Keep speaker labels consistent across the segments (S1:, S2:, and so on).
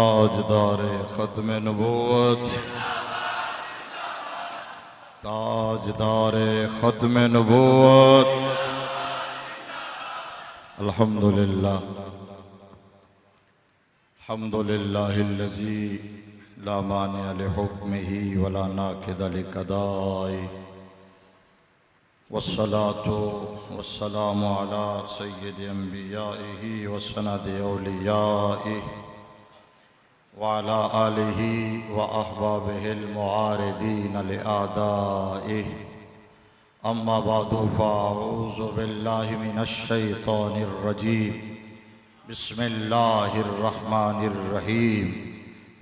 S1: ताजदार ख़त्म नबूवत, ताजदार ख़त्म नबूवत। अल्हम्दुलिल्लाह अल्हम्दुलिल्लाहिल्लज़ी ला मानिअ लिहुक्मिही वला नाक़िद लिक़दाइहि, वस्सलातु वस्सलामु अला सय्यिदि अंबियाइही व सनदि औलियाइही व अला आलिही व अहबाबिहिल मुआरिदीन लिआदाइहि। अम्मा बादु फ़अऊज़ु बिल्लाहि मिनश शैतानिर रजीम। बिस्मिल्लाहिर रहमानिर रहीम।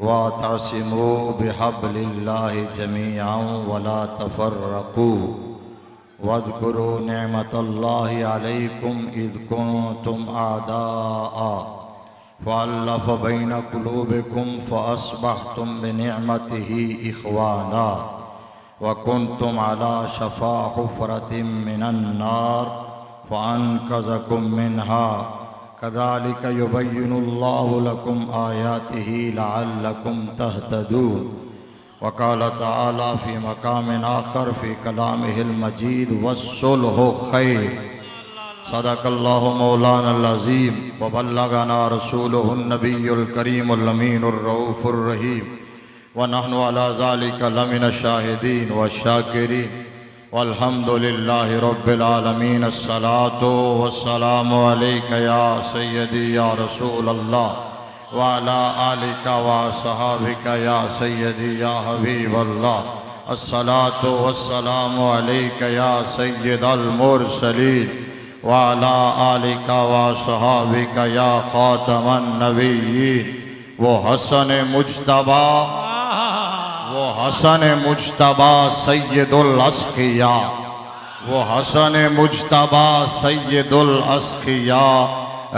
S1: वातसिमू बिहब्लिल्लाहि जमीअन वला तफ़र्रक़ू वज़्कुरू निअमतल्लाहि अलैकुम इज़ कुंतुम आदाअ फ़अल्लफ़ बैन क़ुलूबिकुम फ़अस्बहतुम बिनिअमतिही इख़वाना व कुंतुम अला शफ़ा हुफ़रतिम मिनन नार फ़अन्क़ज़कुम मिन्हा कज़ालिक युबय्यिनुल्लाहु लकुम आयातिही लअल्लकुम तहतदून। वक़ाल तआला फ़ी मक़ामिन आख़र फ़ी कलामिहिल मजीद वस्सुल्हु ख़ैर। सदक़ल्लाहु मौलानल अज़ीम व बल्लगना रसूलुहुन नबियुल करीमुल अमीनुर रऊफ़ुर रहीम व नहनु अला ज़ालिका लमिनश शाहिदीन व शाकिरीन वल्हम्दुलिल्लाहि रब्बिल आलमीन। अस्सलातु वस्सलामु अलैका या सय्यदी या रसूलल्लाह व अला आलिका व अस्हाबिका या सय्यदी या हबीबल्लाह। अस्सलातु वस्सलामु अलैका या सय्यदल मुरसलीन व अला आलिका व अस्हाबिका या खातमन नबिय्यीन। वो हसन मुज्तबा सय्यदुल अस्क़िया, वो हसन मुज्तबा सय्यदुल अस्क़िया।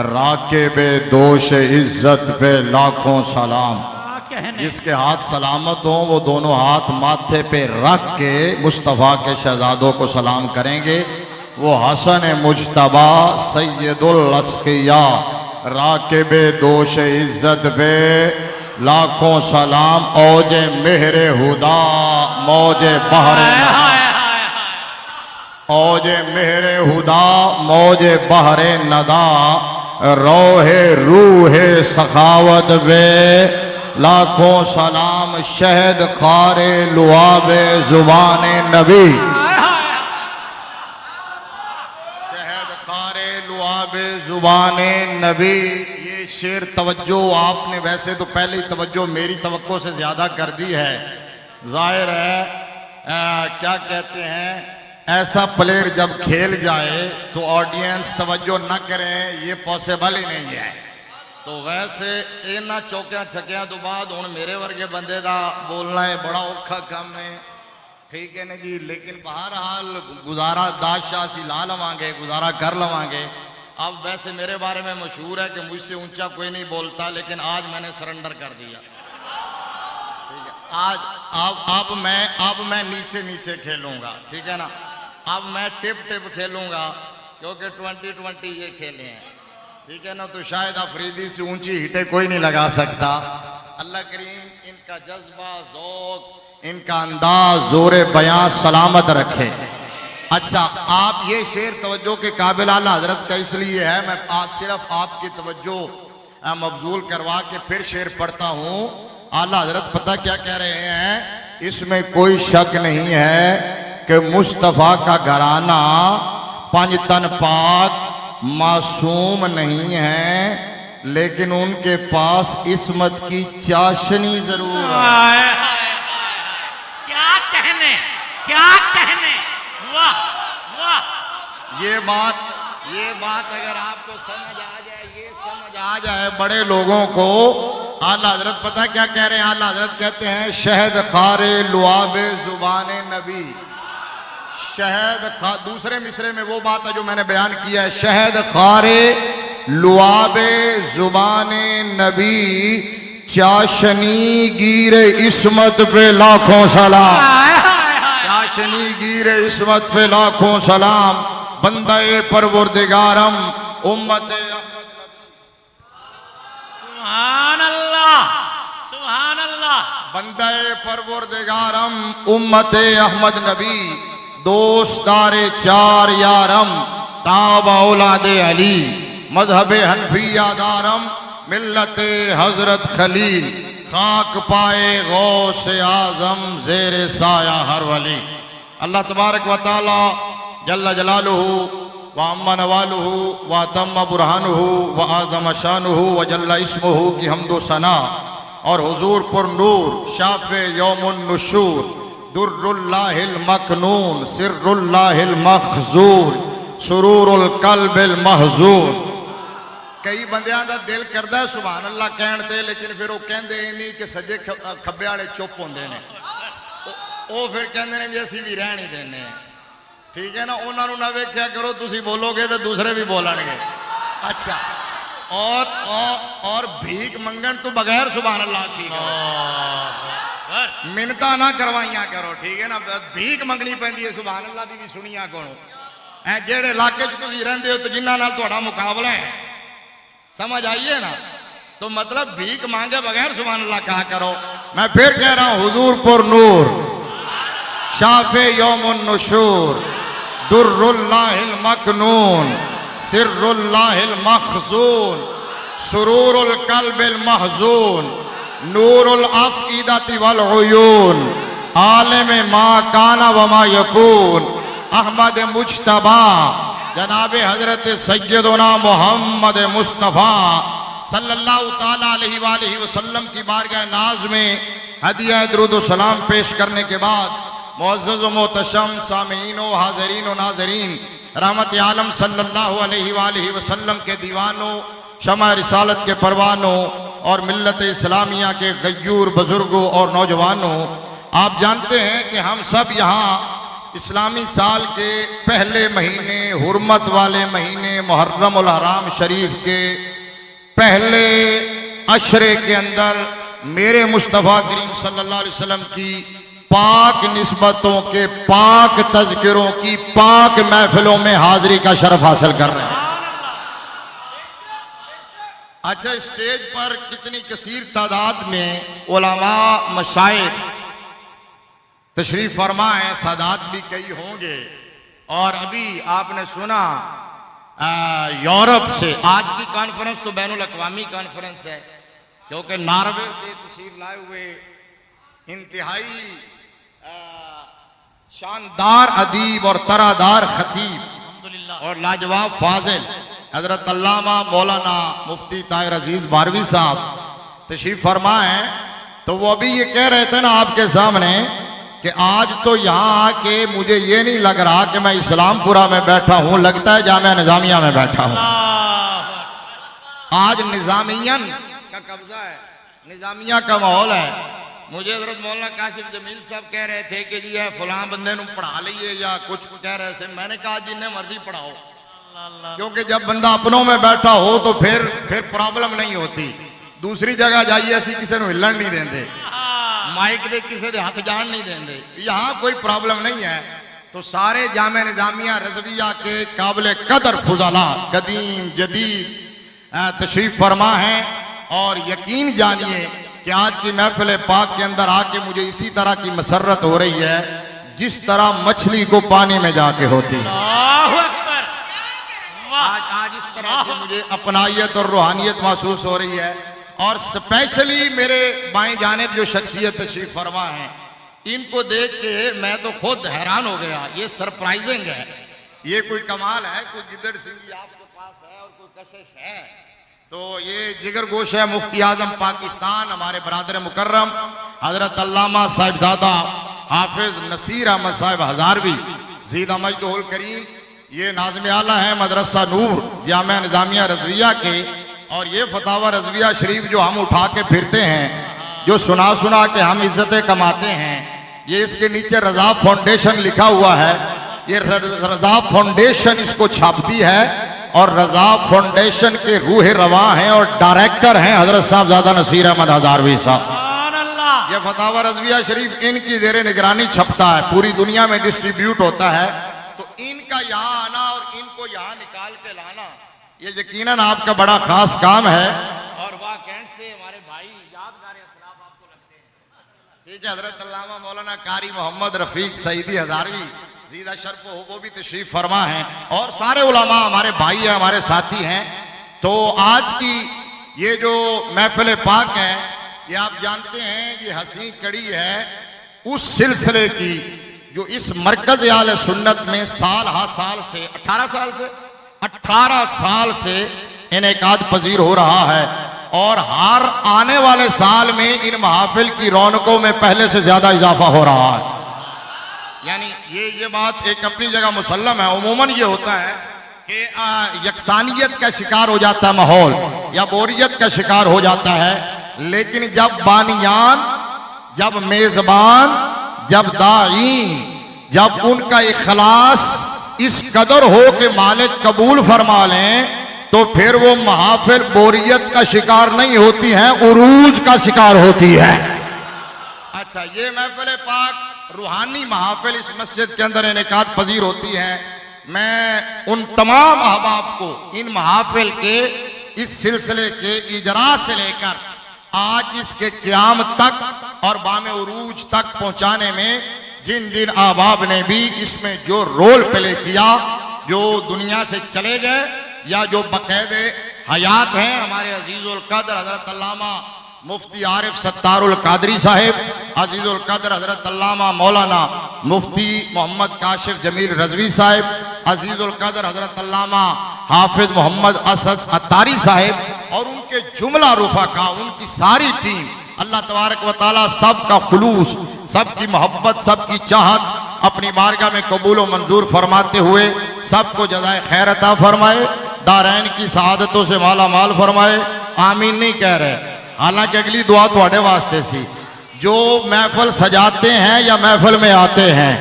S1: राकिबे दोष इज्जत पे लाखों सलाम। जिसके हाथ सलामत हों वो दोनों हाथ माथे पे रख के मुस्तफ़ा के शहजादों को सलाम करेंगे। वो हसन मुज्तबा सय्यदुल अस्क़िया, राकिबे दोष इज्जत पे लाखों सलाम। औजे मेहरे हुदा मौजे बहरे, औजे मेहरे हुदा मौजे बहरे नदा। रोहे रूहे सखावत बे लाखों सलाम। शहद खारे लुआबे जुबाने नबी, शहद खारे लुआबे जुबाने नबी। ये शेर तवज्जो आपने वैसे तो पहले ही तवज्जो मेरी तवक्को से ज्यादा कर दी है। जाहिर है क्या कहते हैं, ऐसा प्लेयर जब खेल जाए तो ऑडियंस तवज्जो न करें, ये पॉसिबल ही नहीं है। तो वैसे इन्हां चौकियां छक्कियां तो बाद हुण मेरे वर्गे बंदे दा बोलना है बड़ा औखा काम है, ठीक है ना जी। लेकिन बहरहाल गुजारा दादशाह सी ला लवांगे, गुजारा कर लवांगे। अब वैसे मेरे बारे में मशहूर है कि मुझसे ऊंचा कोई नहीं बोलता, लेकिन आज मैंने सरेंडर कर दिया, ठीक है। आज अब मैं नीचे नीचे खेलूंगा, ठीक है ना। अब मैं टिप टिप खेलूंगा क्योंकि 2020 ये खेले हैं, ठीक है ना। तो शायद अफरीदी से ऊंची हिटे कोई नहीं लगा सकता। अल्लाह करीम इनका जज्बा, ज़ौक़, इनका अंदाज, जोरे बयां सलामत रखे। अच्छा, आप ये शेर तवज्जो के काबिल आला हजरत का इसलिए है, मैं आज सिर्फ आपकी तवज्जो मबजूल करवा के फिर शेर पढ़ता हूँ। आला हजरत पता क्या कह रहे हैं, इसमें कोई शक नहीं है कि मुस्तफ़ा का घराना पंजतन पाक मासूम नहीं है, लेकिन उनके पास इस्मत की चाशनी जरूर है।
S2: क्या कहने, क्या कहने, वाह वाह।
S1: ये बात अगर आपको समझ आ जाए, ये समझ आ जाए बड़े लोगों को। आला हजरत पता क्या कह रहे हैं, आला हजरत कहते हैं शहद खारे लुआबे जुबाने नबी। शहद दूसरे मिसरे में वो बात है जो मैंने बयान किया है। शहद खारे लुआबे जुबाने नबी, चाशनी गिरे इस्मत पे लाखों सलाम। चाशनी गिरे इस्मत पे लाखों सलाम। बंदे परवरदिगारम उम्मत
S2: सुभान अल्लाह।
S1: बंदे परवरदिगारम उम्मते अहमद नबी दोस्तारे चार यारम ताब औलादे अली मजहब हनफिया दारम मिल्लत हजरत खलील खाक पाए गौस आजम जेर साया हर वली। अल्लाह तबारक व तआला जल्ल जलालुहु व अम्मा नवालुहु व तम्मा बुरहानुहु व आज़म शानुहु व जल्ल इस्मुहु की हम्दो सना और हुजूर पुर नूर शाफ़े यौमुन नुशूर दुर्रुल्लाहिल मकनून सिर्रुल्लाहिल मखजूर सुरूरुल कल्बिल महजूर। कई बंदियां दा दिल करदा है सुभान अल्लाह कहण ते, लेकिन फिर वो कहंदे नहीं कि सज्जे खब्बे वाले चुप होंदे ने, वो फिर कहंदे ने भी असीं भी रह नहीं देने। ठीक है ना, उन्होंने ना वेख्या करो, तुसी बोलोगे तो दूसरे भी बोलणगे। अच्छा, और भीख मंगण तो बगैर सुभान अल्लाह की मिन्नतां ना करवाइया करो। ठीक है ना, भीख मंगनी पैंदी है सुभान अल्लाह दी भी सुनिया करो। जेड़े इलाके च तुसीं रहिंदे हो तो जिन्हां नाल तुहाडा मुकाबला है, समझ आइए ना, तो मतलब भीख मांगे बगैर सुभान अल्लाह कहा करो। मैं फिर कह रहा हूं हुजूर पुर नूर शाफे यौमुन नुशूर दुर्रुल्लाहिल मकनून सिर्रुल्लाहिल मखजून सुरूरुल कल्बिल महजून नूरुल अफ़ईदति वल उयून आलिम मा काना व मा यकून अहमद मुज्तबा जनाबे हजरत सैयदना मोहम्मद मुस्तफ़ा सल्लल्लाहु ताला अलैहि वसल्लम की बारगाह नाज में हदिया दुरूद व सलाम पेश करने के बाद मुअज़्ज़ज़ व मोहतशम सामीईन व हाज़रीन व नाज़रीन रहमत आलम सल्लल्लाहु अलैहि वसल्लम के दीवानों, शमा रिसालत के परवानों और मिल्लत इस्लामिया के गय्यूर बुजुर्गों और नौजवानों, आप जानते हैं कि हम सब यहाँ इस्लामी साल के पहले महीने, हुर्मत वाले महीने मुहर्रम उल हराम शरीफ के पहले अशरे के अंदर मेरे मुस्तफ़ा करीम सल्लल्लाहु अलैहि वसल्लम की पाक निस्बतों के पाक तज़किरों की पाक महफिलों में हाजिरी का शर्फ हासिल कर रहे हैं। अच्छा, स्टेज पर कितनी कसीर तादाद में उलमा मशाइख तशरीफ फरमा है, सादात भी कई होंगे। और अभी आपने सुना यूरोप से आज की कॉन्फ्रेंस तो बैनुल अक़वामी कॉन्फ्रेंस है, क्योंकि नॉर्वे से तशरीफ लाए हुए इंतहाई शानदार अदीब और तरादार खतीब और लाजवाब फाजिल हजरत अल्लामा मौलाना मुफ्ती ताहिर अजीज बारवी साहब तशरीफ फरमा है। तो वो अभी ये कह रहे थे ना आपके सामने कि आज तो यहाँ आके मुझे ये नहीं लग रहा कि मैं इस्लामपुरा में बैठा हूँ, लगता है जामिया निजामिया में बैठा हूँ। आज निजामियन का कब्जा है, निजामिया का माहौल है। मुझे हजरत मौलाना काशिफ जमील साहब कह रहे थे कि जी है फलां बंदे नूं पढ़ा लीजिए या कुछ कह रहे थे। मैंने कहा जिन्हें मर्जी पढ़ाओ, क्योंकि जब बंदा अपनों में बैठा हो तो फिर प्रॉब्लम नहीं होती। दूसरी जगह जाइए असी किसी को हिलन नहीं देंगे, माइक दे किसी के हाथ जान नहीं देंगे, यहाँ कोई प्रॉब्लम नहीं है। तो सारे जामे निजामिया रजविया के काबिल कदर फुजला कदीम जदीद तशरीफ फरमा है। और यकीन जानिए कि आज की महफिल पाक के अंदर आके मुझे इसी तरह की मसरत हो रही है जिस तरह मछली को पानी में जाके होती है। आज इस तरह से मुझे अपनायत और रूहानियत महसूस हो रही है। और स्पेशली मेरे बाएं जानिब जो शख्सियत तशरीफ फरमा है, इनको देख के मैं तो खुद हैरान हो गया। ये सरप्राइजिंग है, ये कोई कमाल है। कोई गिदड़ सिंह आपके पास है और कोई कशिश है, तो ये जिगर गोश है मुफ्ती आजम पाकिस्तान हमारे बरादर मुकर्रम हजरत अल्लामा साहिबजादा हाफिज नसीर अहमद साहिब हजारवी ज़ीदा मजदुल करीम। ये नाज़िम आला है मदरसा नूर जामिया निजामिया रज़विया के। और ये फतावा रज़विया शरीफ जो हम उठा के फिरते हैं, जो सुना सुना के हम इज्जतें कमाते हैं, ये इसके नीचे रज़ा फाउंडेशन लिखा हुआ है। ये रज़ा फाउंडेशन इसको छापती है और रज़ा फाउंडेशन के रूह रवा हैं और डायरेक्टर हैं हजरत साहबजादा नसीर अहमद हजारवी साहब। ये फतावा रज़विया शरीफ इनकी ज़ेरे निगरानी छपता है, पूरी दुनिया में डिस्ट्रीब्यूट होता है। तो इनका यहाँ आना और इनको यहाँ निकाल के लाना, ये यकीनन आपका बड़ा खास काम है। और वाह कैंट से हमारे भाई यादगार असलाफ आपको लगते हैं। ठीक है, हजरत अल्लामा मौलाना कारी मोहम्मद रफीक सईदी हजारवी जीदा शर्फ हो वो भी तशरीफ फरमा है, और सारे उलमा हमारे भाई हैं, हमारे साथी हैं। तो आज की ये जो महफिल पाक है, ये आप जानते हैं ये हंसी कड़ी है उस सिलसिले की जो इस मरकज आले सुन्नत में साल हा साल से 18 साल से इनेकाद पजीर हो रहा है, और हर आने वाले साल में इन महाफिल की रौनकों में पहले से ज्यादा इजाफा हो रहा है। यानी ये बात एक अपनी जगह मुसल्लम है। उमूमन ये होता है कि यकसानियत का शिकार हो जाता है माहौल, या बोरियत का शिकार हो जाता है, लेकिन जब बानियान, जब मेजबान, जब दाईन, जब उनका इखलास इस कदर हो कि मालिक कबूल फरमा लें, तो फिर वो महाफिल बोरियत का शिकार नहीं होती है, उरूज का शिकार होती है। अच्छा, ये महफिल पाक रूहानी महाफिल इस मस्जिद के अंदर इनेकाद पजीर होती है। मैं उन तमाम अहबाब को इन महाफिल के इस सिलसिले के इजरा से लेकर आज इसके क़याम तक और बामे उरूज तक पहुंचाने में जिन जिन अहबाब ने भी इसमें जो रोल प्ले किया, जो दुनिया से चले गए या जो बकायदे हयात हैं, हमारे अजीजुल कद्र हजरत अल्लामा मुफ्ती आरिफ सत्तारुल कादरी साहिब, अजीजुल कद्र हजरत अल्लामा मौलाना मुफ्ती मोहम्मद काशिफ जमील रजवी साहिब, अजीजुल कद्र हजरत अल्लामा हाफिज मोहम्मद असद अत्तारी साहिब, और उनके जुमला रुफाका, उनकी सारी टीम, अल्लाह तबारक व तआला सबका खुलूस, सबकी मोहब्बत, सबकी चाहत अपनी बारगाह में कबूल व मंजूर फरमाते हुए सबको जज़ाए खैर अता फरमाए, दारैन की सआदतों से माला माल फरमाए। आमीन नहीं कह रहे, हालांकि अगली दुआ थोड़े वास्ते सी। जो महफिल सजाते हैं या महफिल में आते हैं,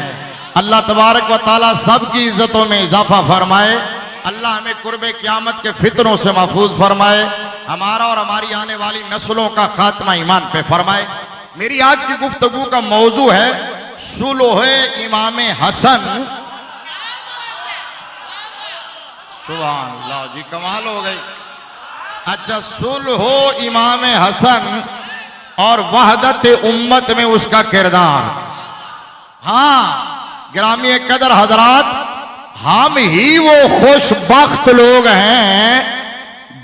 S1: अल्लाह तबारक व तआला सबकी इज्जतों में इजाफा फरमाए। अल्लाह हमें कुर्बे क़यामत के फितनों से महफूज फरमाए, हमारा और हमारी आने वाली नस्लों का खात्मा ईमान पे फरमाए। मेरी आज की गुफ्तगू का मौजू है सुलह इमाम हसन। सुभान अल्लाह जी, कमाल हो गई। अच्छा, सुलह इमाम हसन और वहदत उम्मत में उसका किरदार। हाँ गिरामी कदर हजरात, हम ही वो खुशबख्त लोग हैं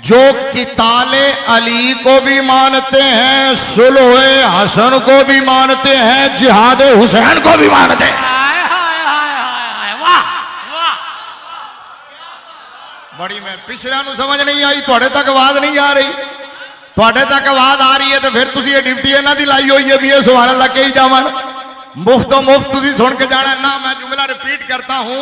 S1: जो किताले अली को भी मानते हैं, सुलह हसन को भी मानते हैं, जिहाद हुसैन को भी मानते हैं। बड़ी मैं पिछले समझ नहीं आई, थोड़े तक आवाज नहीं आ रही, थोड़े तक आवाज आ रही है तो फिर तुसी ये ड्यूटी इन्हां दी लाई हुई है भी ये सुभान अल्लाह के ही जावन, मुफ्तो मुफ्त तुसी सुन के जाना ना। मैं जुमला रिपीट करता हूं,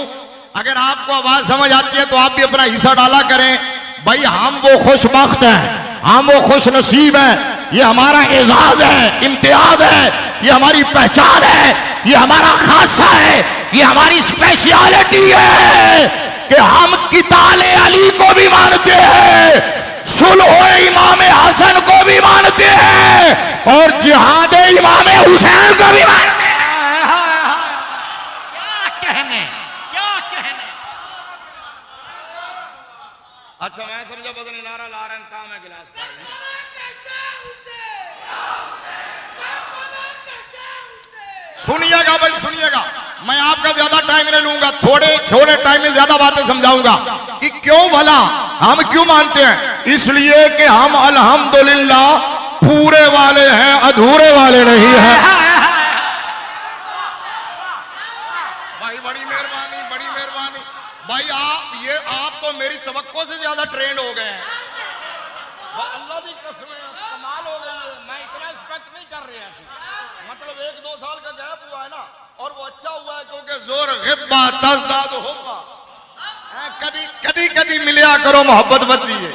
S1: अगर आपको आवाज समझ आती है तो आप भी अपना हिस्सा डाला करें। भाई हम वो खुशबख्त हैं, हम वो खुश नसीब हैं, ये हमारा एजाज है, इम्तियाज है, ये हमारी पहचान है, ये हमारा खासा है, ये हमारी स्पेशलिटी है कि हम किताले अली को भी मानते हैं, सुलह इमाम हसन को भी मानते हैं, और जिहाद इमाम हुसैन को भी मानते हैं।
S2: क्या कहने।
S1: अच्छा, मैं समझा बदन नारा ला रहे हैं, काम है गिलास सुनिएगा भाई, सुनिएगा। मैं आपका ज्यादा टाइम नहीं लूंगा, थोड़े टाइम में ज्यादा बातें समझाऊंगा कि क्यों भला हम क्यों मानते हैं। इसलिए कि हम अल्हम्दुलिल्लाह पूरे वाले हैं, अधूरे वाले नहीं हैं। भाई बड़ी मेहरबानी, बड़ी मेहरबानी भाई। आप तो मेरी तवक्को से ज्यादा ट्रेंड हो गए हैं। अल्लाह की कसम, कमाल हो गई है। मैं इतना एक्सपेक्ट नहीं कर रहा थी, मतलब 1-2 साल का गैप हुआ है ना, और वो अच्छा हुआ है क्योंकि जोर गिब्बा तज़दाद हुब्बा, कदी मिलिया करो, मोहब्बत बदली है।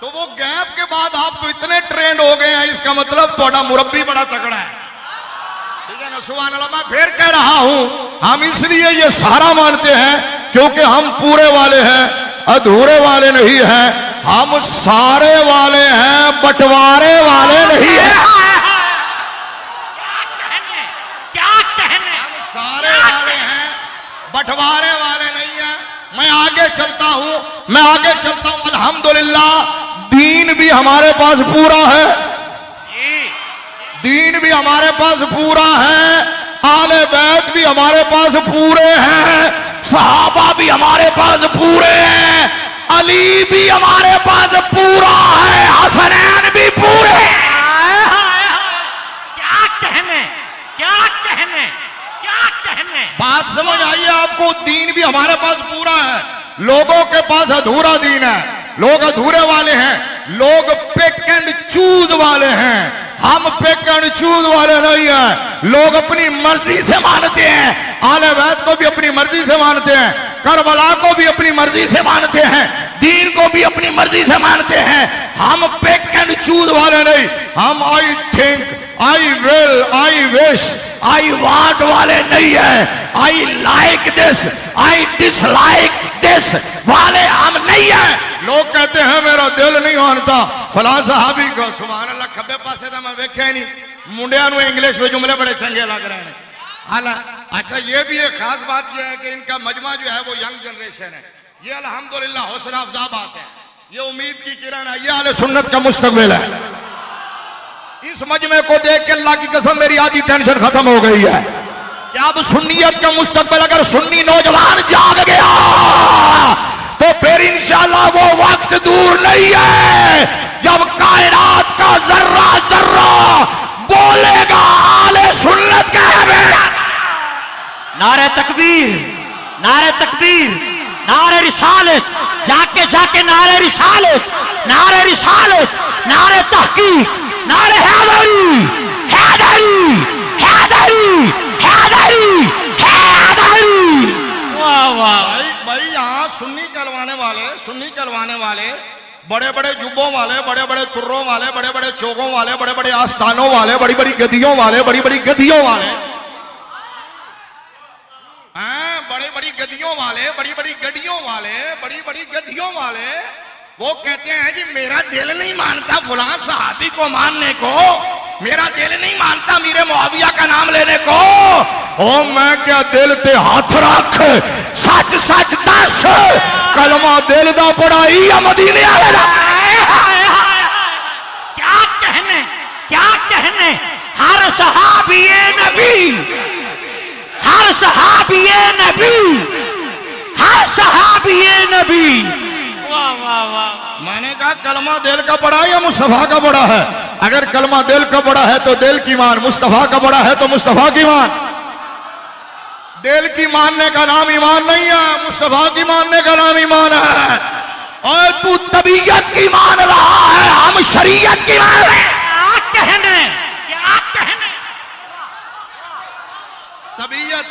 S1: तो वो गैप के बाद आप तो इतने ट्रेंड हो गए हैं, इसका मतलब थोड़ा मुरब्बी बड़ा तगड़ा है, ठीक है ना। सुभान अल्लाह। मैं फिर कह रहा हूं, हम इसलिए ये सारा मानते हैं क्योंकि हम पूरे वाले हैं, अधूरे वाले नहीं हैं। हम सारे वाले हैं, बंटवारे वाले नहीं हैं।
S2: क्या कहने।
S1: हम सारे वाले हैं, बंटवारे वाले नहीं हैं। मैं आगे चलता हूं, अल्हम्दुलिल्लाह दीन भी हमारे पास पूरा है, दीन हमारे पास पूरा है, आले बैत भी हमारे पास पूरे हैं, सहाबा भी हमारे पास पूरे हैं, अली भी हमारे पास पूरा है, हसनैन भी पूरे हैं।
S2: क्या कहने, क्या कहने, क्या कहने।
S1: बात समझ आई है आपको? दीन भी हमारे पास पूरा है, लोगों के पास अधूरा दीन है, लोग अधूरे वाले हैं, लोग पिक एंड चूज वाले हैं, हम पिक एंड चूज वाले नहीं हैं। लोग अपनी मर्जी से मानते हैं, आले बैत को भी अपनी मर्जी से मानते हैं, करबला को भी अपनी मर्जी से मानते हैं, दीन को भी अपनी मर्जी से मानते हैं। हम पिक एंड चूज वाले नहीं, हम I think, I will, I wish, I want वाले नहीं है, I like this, I dislike this वाले हम नहीं है। लोग कहते हैं मेरा दिल नहीं मानता फलां सहाबी को, सुभान अल्लाह, खब्बे पासे तो मैं वेख्या ही नहीं, मुंडिया नु इंग्लिश में जुमले बड़े चंगे लग रहे हैं। हालांकि अच्छा ये भी एक खास बात यह है कि इनका मजमा जो है वो यंग जनरेशन है, ये अल्हम्दुलिल्लाह हौसला अफजा बात है, ये उम्मीद की किरण है, ये अहले सुन्नत का मुस्तकबिल है। इस मजमे को देख के अल्लाह की कसम मेरी आधी टेंशन खत्म हो गई है कि अब सुन्नियत का मुस्तकबिल, अगर सुन्नी नौजवान जाग गया तो फिर इंशाअल्लाह वो वक्त दूर नहीं है जब कायनात का जर्रा जर्रा बोलेगा आले सुन्नत का है मेरा।
S2: नारे तकबीर, नारे तकबीर, नारे रिसालत, जाके जाके नारे रिसालत, नारे रिसालत, नारे तहकीक, नारे हैदरी, हैदरी, हैदरी, हैदरी, हैदरी। वाह वाह
S1: भाई यहाँ सुन्नी कहलवाने वाले बड़े बड़े जुब्बों वाले, बड़े बड़े तुर्रों वाले, बड़े बड़े चोगों वाले, बड़े बड़े आस्थानों वाले, बड़ी बड़ी गद्दियों वाले, बड़ी बड़ी गद्दियों वाले, बड़ी बड़ी गद्दियों वाले, बड़ी बड़ी गड्डियों वाले, बड़ी बड़ी गद्दियों वाले, वो कहते हैं जी मेरा दिल नहीं मानता फलां सहाबी को मानने को, मेरा दिल नहीं मानता मीरे मुआविया का नाम लेने को। ओ मैं क्या दिल ते हाथ रख, सच सच दस, कलमा दिल दा पढ़ाई या मदीने वाले दा?
S2: क्या कहने, क्या कहने। हर सहाबिये नबी, हर सहाबिये नबी, हर सहाबिये नबी। वाह वाह वाह।
S1: मैंने कहा कलमा दिल का बड़ा है या मुस्तफा का बड़ा है? अगर कलमा दिल का बड़ा है तो दिल की मान, मुस्तफा का बड़ा है तो मुस्तफा की मान। दिल की मानने का नाम ईमान नहीं है, मुस्तफा की मानने का नाम ईमान है। और तू तबीयत की मान रहा है, हम शरीयत की मान रहे हैं।
S2: क्या कहने, क्या कहने।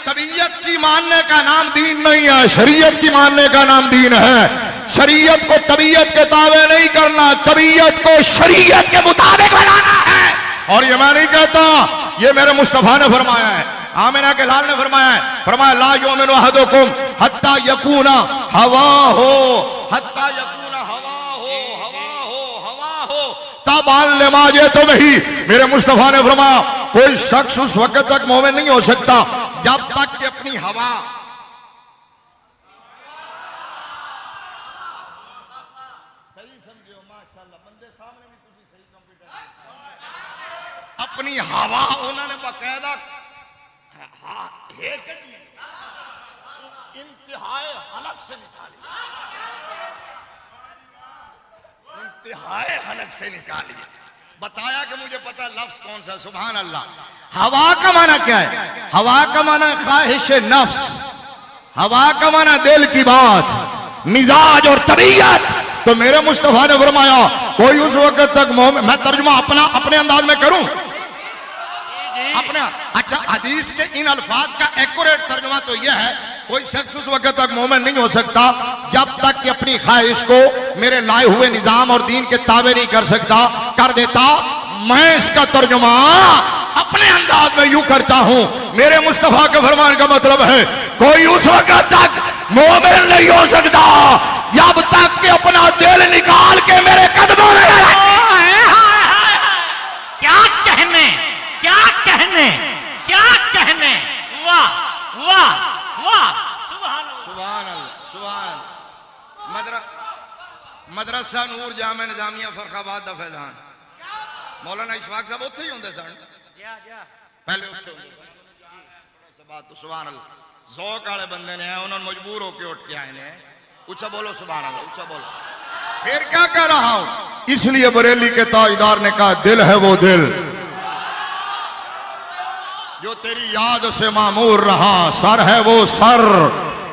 S1: तबीयत की मानने का नाम दीन नहीं है, शरीयत की मानने का नाम दीन है। शरीयत को तबीयत के ताबे नहीं करना, तबीयत को शरीयत के मुताबिक बनाना है। और ये मैं नहीं कहता, ये मेरे मुस्तफा ने फरमाया है, आमिना के लाल ने फरमाया है, फरमाया ला युमिनु अहदुकुम हत्ता यकूना हवा हो, हत्ता यकूना हवा हो, हवा हो, हवा हो तबान लिमाजे तो नहीं। मेरे मुस्तफा ने फरमाया कोई शख्स उस वक्त तक मोमिन नहीं हो सकता जब तक कि अपनी हवा, अपनी हवा उन्होंने बाकायदा इंतहाए हलक से निकाली, इंतहाए हलक से निकाली। बताया कि मुझे पता लफ्ज कौन सा, सुभान अल्लाह। हवा का माना क्या है? हवा का माना ख्वाहिश नफ्स, हवा का माना दिल की बात, मिजाज और तबीयत। तो मेरे मुस्तफा ने फरमाया कोई उस वक्त तक मोमिन, मैं तर्जुमा अपने अंदाज में करूं अपना। अच्छा, हदीस के इन अल्फाज का एक्यूरेट तर्जुमा तो यह है कोई शख्स उस वक्त तक मोमिन नहीं हो सकता जब तक कि अपनी ख्वाहिश को मेरे लाए हुए निजाम और दीन के ताबे नहीं कर देता। मैं इसका तर्जुमा अपने अंदाज में यूं करता हूं, मेरे मुस्तफा के फरमान का मतलब है कोई उस वक्त तक मोमिन नहीं हो सकता जब तक कि अपना दिल निकाल के मेरे कदमों में
S2: क्या कहने, क्या कहने, क्या कहने। वाह वाह वाह, सुभान अल्लाह,
S1: सुभान अल्लाह, सुभान अल्लाह। मदरसा नूर जामे निजामिया फरखाबाद दा फैजान, मौलाना इशफाक साहब उत्थे ही होंदे सन।
S2: जा जा
S1: पहले उठो बात तो सुभान अल्लाह ज़ौक़ वाले बंदे ने उन्होंने मजबूर होके उठ के आए ने ऊंचा बोलो सुभान अल्लाह ऊंचा बोलो फिर क्या कह रहा हूं इसलिए बरेली के ताजदार ने कहा दिल है वो दिल जो तेरी याद से मामूर रहा सर है वो सर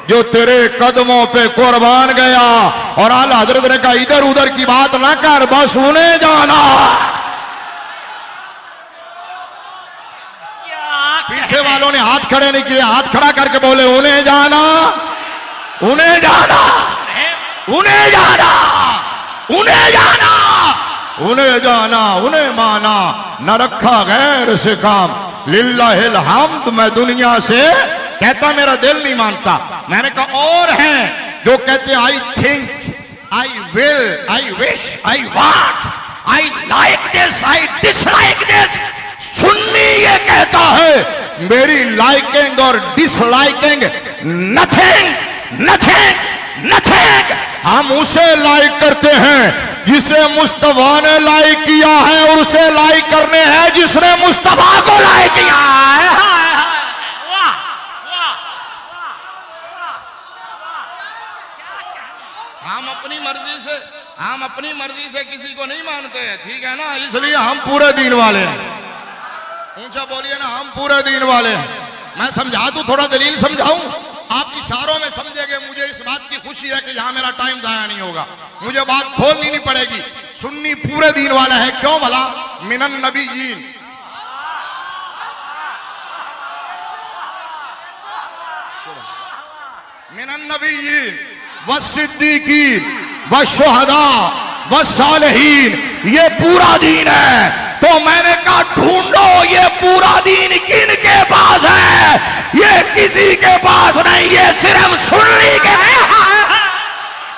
S1: जो तेरे कदमों पे कुर्बान गया और आला हजरत ने कहा इधर उधर की बात ना कर बस उन्हें जाना पीछे वालों ने हाथ खड़े नहीं किए हाथ खड़ा करके बोले उन्हें जाना उन्हें जाना उन्हें जाना उन्हें जाना उन्हें जाना उन्हें माना न रखा गैर से काम लिल्लाहिल हम्द मैं दुनिया से कहता मेरा दिल नहीं मानता मैंने कहा और हैं जो कहते हैं I think I will I wish I want I like this I dislike this Sunni ये कहता है मेरी लाइकिंग और डिसलाइकिंग नथिंग नथिंग नथिंग हम उसे लाइक करते हैं जिसे मुस्तफा ने लाइक किया है और उसे लाइक करने हैं जिसने मुस्तफा को लाइक किया है हम अपनी मर्जी से किसी को नहीं मानते हैं ठीक है ना इसलिए हम पूरे दीन वाले हैं ऊंचा बोलिए ना हम पूरे दीन वाले हैं मैं समझा दूं थोड़ा दलील समझाऊं आप इशारों में समझेंगे मुझे इस बात की खुशी है कि यहां मेरा टाइम जाया नहीं होगा मुझे बात खोलनी नहीं पड़ेगी सुन्नी पूरे दीन वाला है क्यों भला मिनन नबीयीन मिनन नबीयीन व सिद्दीकीन व शुहदा व सालिहीन ये पूरा दीन है तो मैंने कहा ढूंढो ये पूरा दीन किन के पास है ये किसी के पास नहीं ये सिर्फ सुन्नी के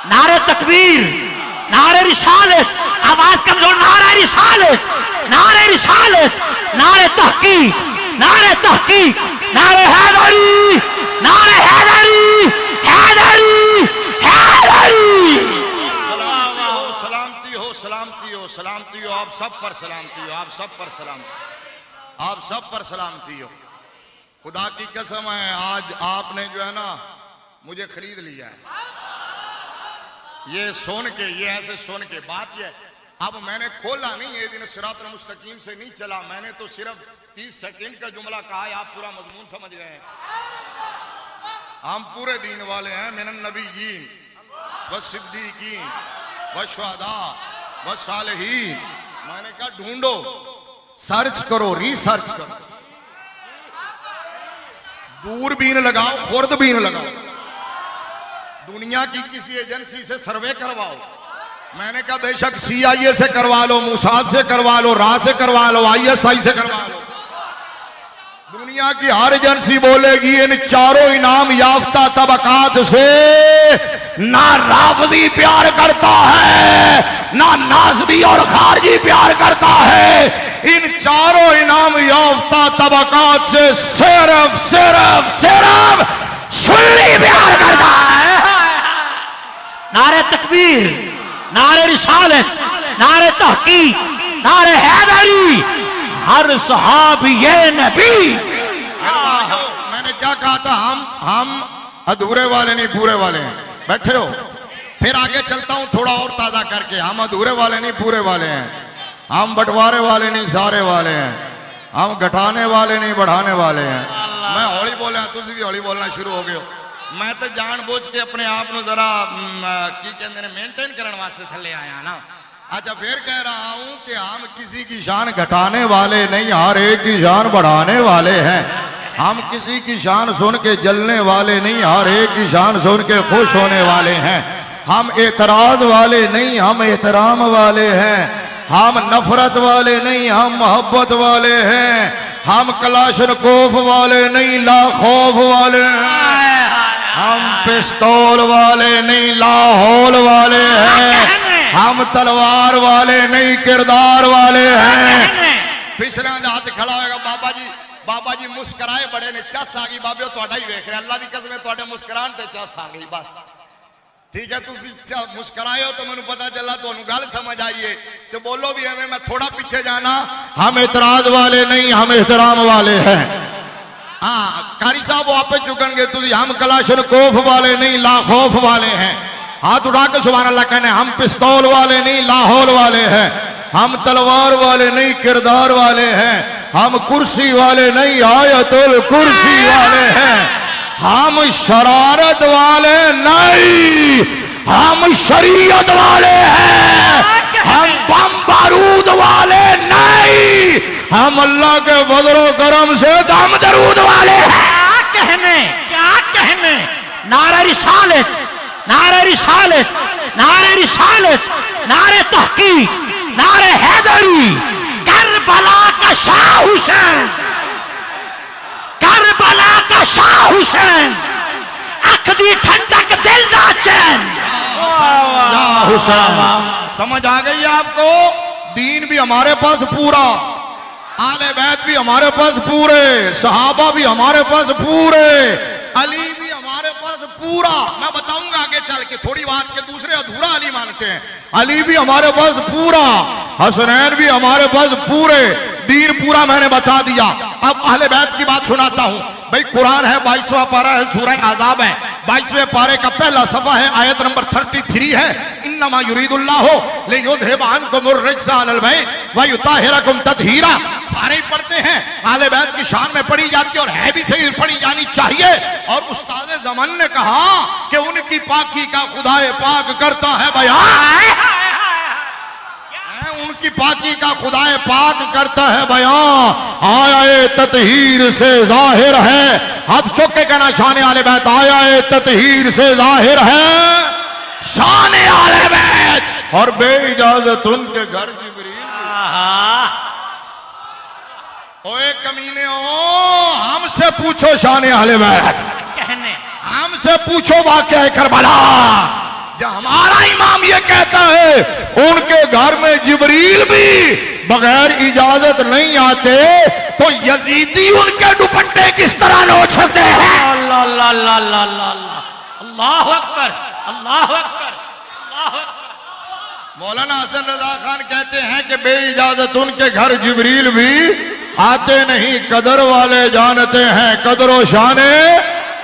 S2: नारे तकबीर नारे रिसालत आवाज कमजोर नारे रिसालत नारे रिसालत नारे तहकीक नारे तहकीक नारे हैदरी नारे हैदरी हैदरी हैदरी सलामती हो आप सब पर सलामती हो आप सब पर सलामती आप सब पर सलामती हो खुदा की कसम है आज आपने जो है ना मुझे खरीद लिया है ये सुन के ये ऐसे सुन के बात ये अब मैंने खोला नहीं ये दिन सिरातुल मुस्तकीम से नहीं चला मैंने तो सिर्फ 30 सेकंड का जुमला कहा है आप पूरा मजमून समझ गए हैं हम पूरे दीन वाले हैं मिनन नबीयीन व सिद्दीकीन व शुहदा व सालिहीन मैंने कहा ढूंढो सर्च करो रिसर्च करो दूरबीन लगाओ खुर्दबीन लगाओ दुनिया की किसी एजेंसी से सर्वे करवाओ मैंने कहा बेशक CIA से करवा लो मोसाद से करवा लो रा से करवा लो ISI से करवा लो दुनिया की हर एजेंसी बोलेगी इन चारों इनाम याफ्ता तबकात से ना राफदी प्यार करता है ना नासबी और खारजी प्यार करता है इन चारों इनाम याफ्ता तबकात से सिर्फ सिर्फ सिर्फ सुन्नी प्यार करता है नारे तकबीर नारे रिसालत नारे तहकीक नारे हैदरी हर सहाबी ये नबी मैंने क्या कहा था हम अधूरे वाले नहीं पूरे वाले हैं बैठे हो फिर आगे चलता हूं थोड़ा और ताजा करके हम अधूरे वाले नहीं पूरे वाले हैं हम बंटवारे वाले नहीं सारे वाले हैं हम घटाने वाले नहीं बढ़ाने वाले हैं मैं हौली बोलिया तुझ भी हौली बोलना शुरू हो गए मैं तो जानबूझ के अपने आप को जरा की कहते हैं मेंटेन करने वास्ते थले आया ना अच्छा फिर कह रहा हूं कि हम किसी की शान घटाने वाले नहीं हर एक की शान बढ़ाने वाले हैं हम किसी की शान सुन के जलने वाले नहीं हर एक की शान सुन के खुश होने वाले हैं हम एतराज वाले नहीं हम एहतराम वाले हैं हम नफरत वाले नहीं हम मोहब्बत वाले हैं हम कलाशनकोफ वाले नहीं लाखौफ वाले हैं हम पिस्तौल वाले नहीं लाहौल वाले हैं हम तलवार वाले नहीं किरदार वाले हैं पिछले हाथ खड़ा होगा बाबा जी मुस्कराए बड़े ने चस आ गई बाबे थोड़ा ही वेख रहे अल्लाह की कसम थोड़े मुस्कुरान ते चस आ गई बस ठीक है तुम मुस्कुराए हो तो मैंने पता चला तो गल समझ आई है तो बोलो भी हमें मैं थोड़ा पीछे जाना।
S1: हम इतराज वाले नहीं, हम एहतराम वाले हैं।
S2: हाँ कारी साहब वापस चुकनगे तुझे, हम कलाशन कोफ वाले नहीं लाखौफ वाले हैं।
S1: हाथ उठा के सुभान अल्लाह कहने, हम पिस्तौल वाले नहीं लाहौल वाले हैं, हम तलवार वाले नहीं किरदार वाले हैं, हम कुर्सी वाले नहीं आयतुल कुर्सी वाले हैं, हम शरारत वाले नहीं, हम शरीयत वाले हैं, हम बम बारूद वाले नहीं, हम अल्लाह के फजलो करम से दम दरूद वाले हैं।
S3: क्या कहने नारे रिसालत, नारे रिसालत, नारे रिसालत, नारे तहकीक, नारे हैदरी, करबला का शाह हुसैन, करबला का शाह हुसैन, अखदी ठंडक दिल दा चैन।
S2: समझ आ गई आपको? दीन भी हमारे पास पूरा, आले बैत भी हमारे पास पूरे, सहाबा भी हमारे पास पूरे, अली भी हमारे पास पूरा। मैं बताऊंगा आगे चल के, थोड़ी बात के दूसरे अधूरा अली मानते हैं। अली भी हमारे पास पूरा, हसनैन भी हमारे पास पूरे, दीन पूरा मैंने बता दिया। अब अहले बैत की बात सुनाता हूं भाई। कुरान है 22वां पारा है, सूरह आज़ाब है, 22वें पारे का पहला सफा है, आयत नंबर 33 है। इन्नमा युरीदुल्लाहु लियुज़हिबा अन्कुमुर रिज्सा अहलल बैत व युताहिरकुम तत्हीरा। सारे ही पढ़ते हैं, अहले बैत की शान में पढ़ी जाती है और है भी सही, पढ़ी जानी चाहिए। और उस्ताद ज़मान ने कहा कि उनकी पाकी का खुदाए पाक करता है बयान, उनकी पाकी का खुदाए पाक करता है बयान। आया ततहीर से जाहिर है, हाथ चौक के कहना शान आले बैत, आया ततहीर से जाहिर है शान आले बैत। और बेइजाजत उनके घर जिब्रील। ओए कमीने हो, हमसे पूछो शान आले बैत, हमसे पूछो वाक़या करबला। जब हमारा इमाम ये कहता है उनके घर में जिब्रील भी बगैर इजाजत नहीं आते, तो यजीदी उनके दुपट्टे किस तरह नोच सकते हैं?
S3: अल्लाह अल्लाह अल्लाह अल्लाह अकबर, अल्लाह अकबर, अल्लाह अकबर।
S2: मौलाना हसन रजा खान कहते हैं कि बेइजाजत उनके घर जिब्रील भी आते नहीं, कदर वाले जानते हैं कदर व शाने।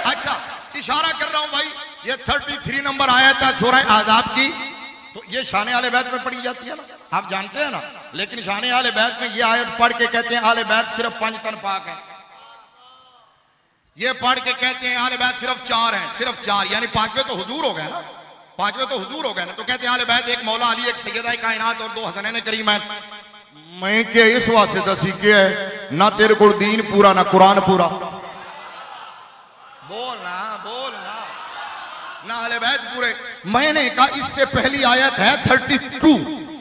S2: अच्छा इशारा कर रहा हूं भाई, ये 33 नंबर आयत है सूरह आज़ाब की, तो ये शान आले बैत में पढ़ी जाती है ना, आप जानते हैं ना। लेकिन शान आले बैत में ये आयत पढ़ के कहते हैं आले बैत सिर्फ 5 तन पाक है, ये पढ़ के कहते हैं आले बैत सिर्फ 4 हैं, सिर्फ 4, यानी 5वें तो हुजूर हो गए ना, 5वें तो हुजूर हो गए ना। तो कहते हैं आले बैत एक मौला अली, एक सैयदा कायनात और 2 हसनैन करीमैन। मैं के इस वास्ते दसी के है ना तेरे को दीन पूरा ना कुरान पूरा। बोलना बोलना ना अहले बैत पूरे। मैंने कहा इससे पहली आयत है 32,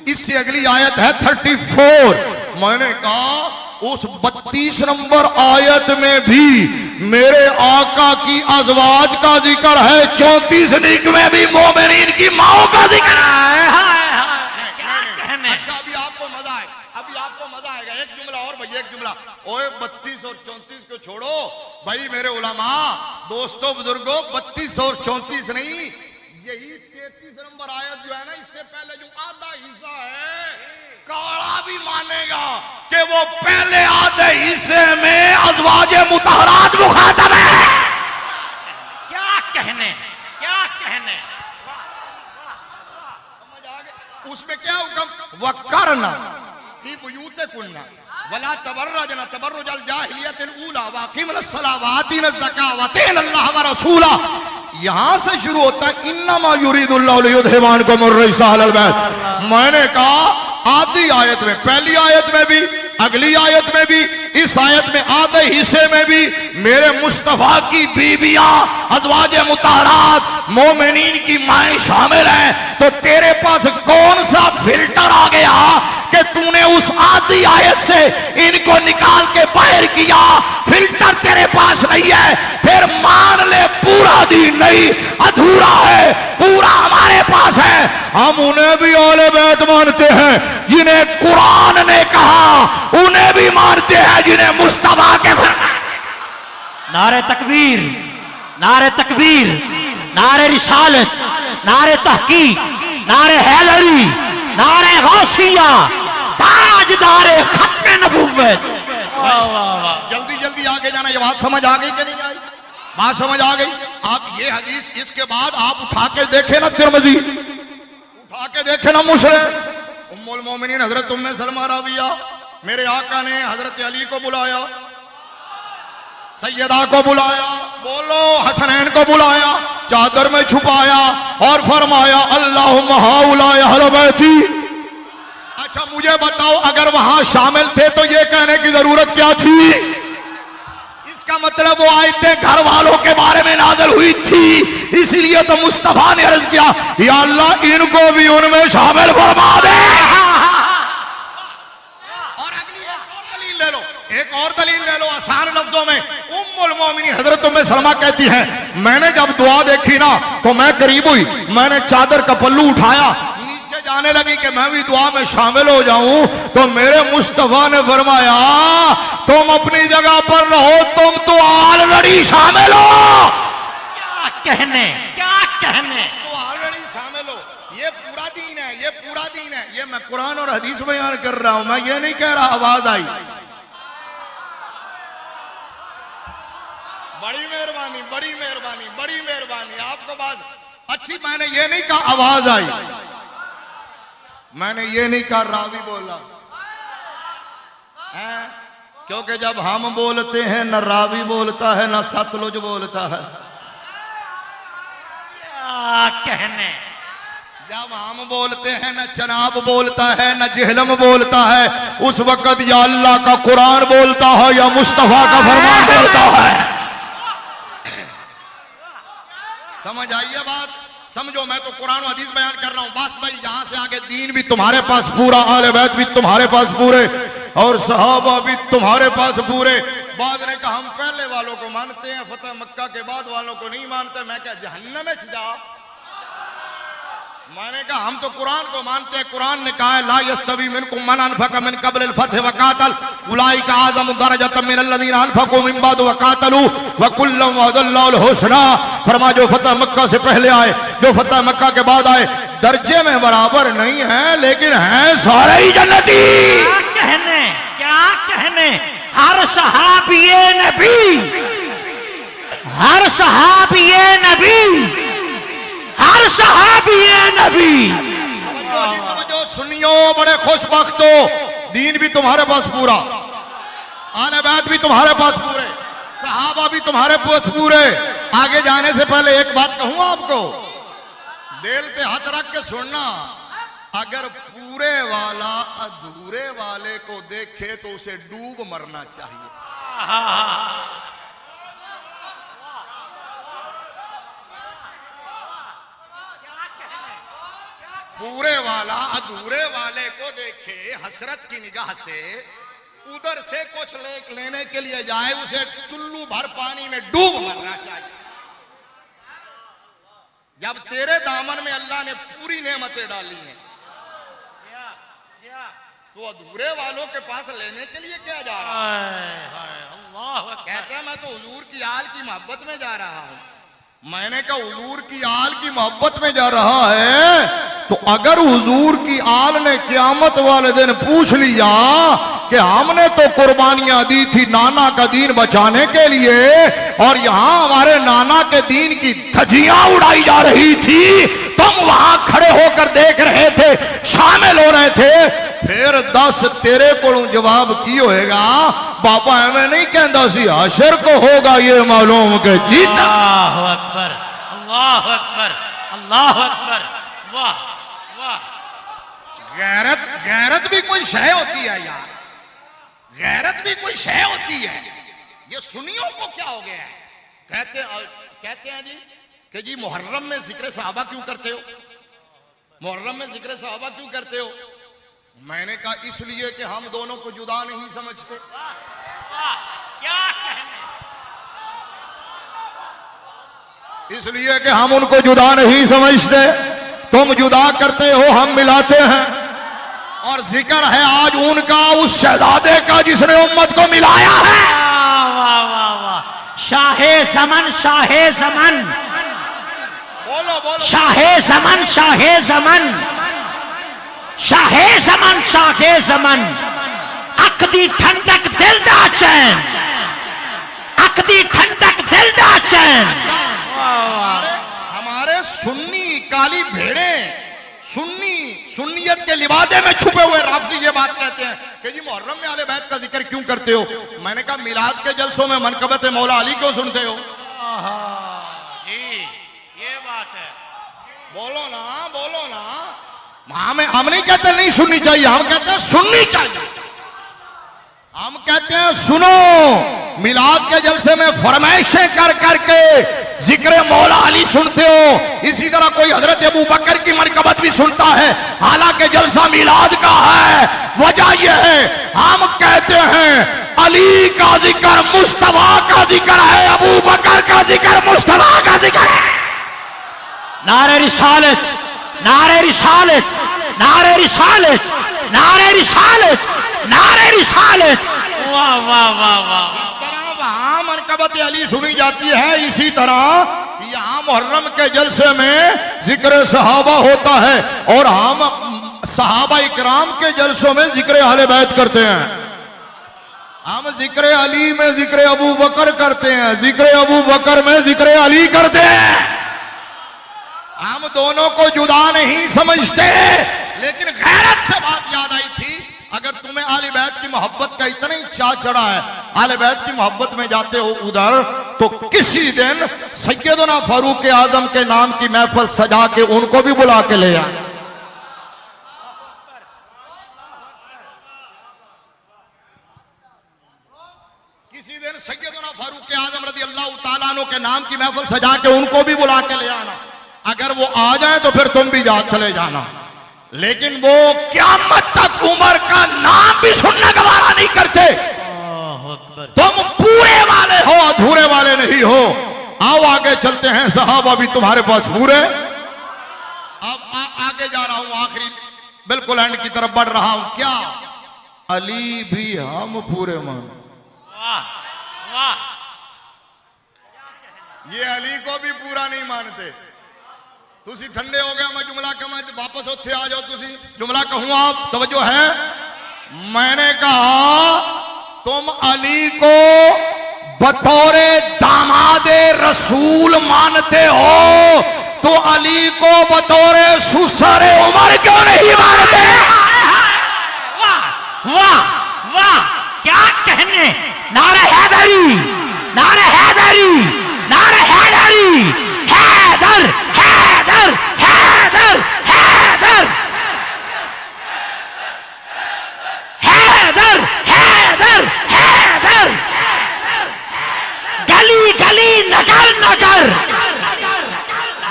S2: इससे अगली आयत है 34। मैंने कहा उस 32 नंबर आयत में भी मेरे आका की अज़वाज का जिक्र है, 34 निक में भी मोमिनीन की माओ का जिक्र है। अच्छा अभी आपको मजा आए, अभी आपको मजा आएगा। एक जुमला और भाई, एक जुमला। ओए 32 और 34 को छोड़ो भाई मेरे उलमा दोस्तों बुजुर्गों, 32 और 34 नहीं, यही 33 नंबर आयत जो है ना, इससे पहले जो आधा हिस्सा है काला भी मानेगा कि वो पहले आधे हिस्से में अज़वाजे मुतहरात मुखातब है।
S3: क्या कहने, क्या कहने।
S2: समझ आ गया? उसमें क्या हुक्म? वक़रना फी बुयूतिकुन्ना वला तबर्रजना तबर्रुजल जाहिलियतिल ऊला वाक़िमनस सलावातिन ज़कावतिन अल्लाह व रसूला। यहां से शुरू होता है इन्नमा युरीदुल्लाहु लियुज़हिबा अन्कुमुर रिज्सा अहलल बैत। मैंने कहा आधी आयत में, पहली आयत में भी, अगली आयत में भी, इस आयत में आधे हिस्से में भी मेरे मुस्तफा की बीबियां अज़वाजे मुतहरात मोमिनीन की माएं शामिल हैं। तो तेरे पास कौन सा फिल्टर आ गया कि तूने उस आधी आयत से इनको निकाल के बाहर किया? फिल्टर तेरे पास नहीं है, फिर मान ले पूरा दीन नहीं, अधूरा है, पूरा हमारे पास है। हम उन्हें भी आले बैत मानते हैं जिन्हें कुरान ने कहा, उन्हें भी मानते हैं जिन्हें मुस्तफा के
S3: नारे तकबीर, नारे तकबीर, नारे रिसालत, नारे तहकीक, नारे हैदरी, नारे गौसिया, ताजदारे खत्म नबुव्वत। वाह वाह वाह।
S2: जल्दी जल्दी आगे जाना। ये बात समझ आ गई कि नहीं आई? बात समझ आ गई? आप ये हदीस इसके बाद आप उठा के देखे ना तिरमिज़ी, उठा के देखे ना मुस्लिम। उम्मुल मोमिनीन हजरत उम्मे सलमा राविया, मेरे आका ने हजरत अली को बुलाया, सैयदा को बुलाया, बोलो हसनैन को बुलाया, चादर में छुपाया और फरमाया अल्लाहुम्मा हाउलाए अहले बैती। अच्छा मुझे बताओ, अगर वहां शामिल थे तो ये कहने की जरूरत क्या थी? इसका मतलब वो आयतें घर वालों के बारे में नाज़िल हुई थी, इसीलिए तो मुस्तफा ने अर्ज किया या अल्लाह इनको भी उनमें शामिल फरमा दे। और अगली एक और दलील ले लो, एक और दलील ले लो आसान लफ्जों में। उम्मुल मोमिनीन हजरत उम्मे सलमा कहती हैं, मैंने जब दुआ देखी ना तो मैं करीब हुई, मैंने चादर का पल्लू उठाया, नीचे जाने लगी कि मैं भी दुआ में शामिल हो जाऊं, तो मेरे मुस्तफा ने फरमाया तुम अपनी जगह पर रहो, तुम तो ऑलरेडी शामिल हो।
S3: क्या कहने, क्या कहने।
S2: तो ऑलरेडी शामिल हो। ये पूरा दीन है, ये पूरा दीन है। ये मैं कुरान और हदीस बयान कर रहा हूं, मैं ये नहीं कह रहा आवाज आई। बड़ी मेहरबानी, बड़ी मेहरबानी, बड़ी मेहरबानी। आपको बात अच्छी, मैंने ये नहीं कहा आवाज आई, मैंने ये नहीं कहा रावी बोला है, क्योंकि जब हम बोलते हैं न रावी बोलता है न सतलुज बोलता है।
S3: क्या कहने।
S2: जब हम बोलते हैं न चनाब बोलता है न जहलम बोलता है, उस वक्त या अल्लाह का कुरान बोलता है या मुस्तफा का फरमान बोलता है। समझ आई है बात? समझो, मैं तो कुरान हदीस बयान कर रहा हूं। बस भाई यहां से आगे दीन भी तुम्हारे पास पूरा, आले बैत भी तुम्हारे पास पूरे, और सहाबा भी तुम्हारे पास पूरे। बाद ने कहा हम पहले वालों को मानते हैं, फतेह मक्का के बाद वालों को नहीं मानते। मैं क्या जहन्नम में जा? मैंने कहा हम तो कुरान को मानते हैं। कुरान ने कहा है ला यस्तवी मिनकुम मन अनफक़ मिन क़ब्ल अल-फ़त्ह व क़ातल उलाइका अज़मु दरजतम मिन अल्लज़ीना अनफ़क़ू मिन बाद व क़ातलू व कुल्लन वअदल्लाहु अल-हुस्ना। फरमा जो फतह मक्का से पहले आए, जो फतह मक्का के बाद आए, दर्जे में बराबर नहीं है, लेकिन हैं सारे ही जन्नती।
S3: क्या कहने, क्या कहने। हर सहाबिये नबी, हर सहाबिये नबी, हर सहाबिये नबी।
S2: तवज्जो सुनियो, बड़े खुशबख्त हो, दीन भी तुम्हारे पास पूरा, आले बैत भी तुम्हारे पास पूरे, सहाबा भी तुम्हारे पास पूरे। आगे जाने से पहले एक बात कहूं आपको, दिल पे हाथ रख के सुनना। अगर पूरे वाला अधूरे वाले को देखे तो उसे डूब मरना चाहिए। पूरे वाला अधूरे वाले को देखे हसरत की निगाह से, उधर से कुछ लेने के लिए जाए, उसे चुल्लू भर पानी में डूब मरना चाहिए। जब तेरे दामन में अल्लाह ने पूरी नेमतें डाली हैं, तो अधूरे वालों के पास लेने के लिए क्या जा रहा है? कहते हैं मैं तो हुजूर की आल की मोहब्बत में जा रहा हूं। मैंने कहा हुजूर की आल की मोहब्बत में जा रहा है, तो अगर हुजूर की आल ने क़यामत वाले दिन पूछ लिया कि हमने तो कुर्बानियां दी थी नाना का दीन बचाने के लिए, और यहां हमारे नाना के दीन की धज्जियां उड़ाई जा रही थी, तुम वहां खड़े होकर देख रहे थे, शामिल हो रहे थे, फिर दस तेरे को जवाब की होएगा? बाबा एवं नहीं कहता सी हशर को होगा ये मालूम के जीता।
S3: अल्लाहु अकबर, अल्लाहु अकबर, अल्लाहु अकबर। वाह वाह।
S2: गैरत, गैरत भी कोई शय होती है यार, गैरत भी कोई शय होती है। ये सुनियों को क्या हो गया है? कहते हैं जी कि जी मुहर्रम में जिक्र सहाबा क्यों करते हो? मुहर्रम में जिक्र सहाबा क्यों करते हो? मैंने कहा इसलिए कि हम दोनों को जुदा नहीं समझते।
S3: क्या कहने।
S2: इसलिए कि हम उनको जुदा नहीं समझते। तुम जुदा करते हो, हम मिलाते हैं। और जिक्र है आज उनका, उस शहजादे का जिसने उम्मत को मिलाया है।
S3: वाह वाह वाह। शाहे ज़मन, शाहे ज़मन।
S2: बोलो बोलो।
S3: शाहे जमन शाहे जमन शाहे जमन शाहे जमन अकदी ठंडक दिल दा चैन अकदी ठंडक दिल दा चैन।
S2: हमारे सुन्नी काली भेड़े सुन्नियत के लिबादे में छुपे हुए राफजी ये बात कहते हैं कि जी मुहर्रम में आले बैत का जिक्र क्यों करते हो। मैंने कहा मिलाद के जलसों में मनकबत मौला अली क्यों सुनते हो।
S3: जी ये बात है।
S2: बोलो ना हम नहीं कहते नहीं सुननी चाहिए, हम कहते हैं सुननी चाहिए। हम कहते हैं सुनो, मिलाद के जलसे में फरमाइशें कर करके जिक्र मौला अली सुनते हो। इसी तरह कोई हजरत अबू बकर की मरकबत भी सुनता है, हालांकि जलसा मिलाद का है। वजह यह है हम कहते हैं अली का जिक्र मुस्तफा का जिक्र है, अबू बकर का जिक्र मुस्तफा का जिक्र है।
S3: नारे रिसालत नारे रिसालत नारे रिसालत नारे रिसालत नारे रिसालत। वाह वाह वाह वाह।
S2: इस तरह वहां मनकबत अली सुनी जाती है, इसी तरह यहाँ मुहर्रम के जलसे में जिक्र सहाबा होता है और हम सहाबा इकराम के जलसों में जिक्र अहले बैत करते हैं। हम जिक्र अली में जिक्र अबू बकर करते हैं, जिक्र अबू बकर में जिक्र अली करते हैं। हम दोनों को जुदा नहीं समझते, लेकिन गैरत से बात याद आई थी। अगर तुम्हें आले बैत की मोहब्बत का इतना ही चाह चढ़ा है, आले बैत की मोहब्बत में जाते हो उधर, तो किसी दिन सैयदना फारूक आजम के नाम की महफिल सजा के उनको भी बुला के ले आए। किसी दिन सैयदना फारूक आजम रज़ी अल्लाह तआला अन्हु के नाम की महफिल सजा के उनको भी बुला के ले आना। अगर वो आ जाए तो फिर तुम भी जा चले जाना, लेकिन वो क़यामत तक उमर का नाम भी सुनना गवारा नहीं करते। तुम पूरे वाले हो, अधूरे वाले नहीं हो। आओ आगे चलते हैं, सहाबा भी तुम्हारे पास पूरे। अब आगे जा रहा हूं, आखिरी बिल्कुल एंड की तरफ बढ़ रहा हूं। क्या अली भी हम पूरे मान।
S3: वाह वाह।
S2: ये अली को भी पूरा नहीं मानते। तुसी ठंडे हो गया, मैं जुमला कहूं, वापस उत्थे आ जाओ। तुसी जुमला कहूं, आप तवज्जो है। मैंने कहा तुम अली को बतौरे दामादे रसूल मानते हो, तो अली को बतौरे सुसरे उमर क्यों नहीं मानते।
S3: वाह वाह वाह, क्या कहने। नारे हैदरी नारे हैदरी नारे हैदरी, हैदर हैदर हैदर हैदर हैदर हैदर हैदर। गली गली नगर नगर,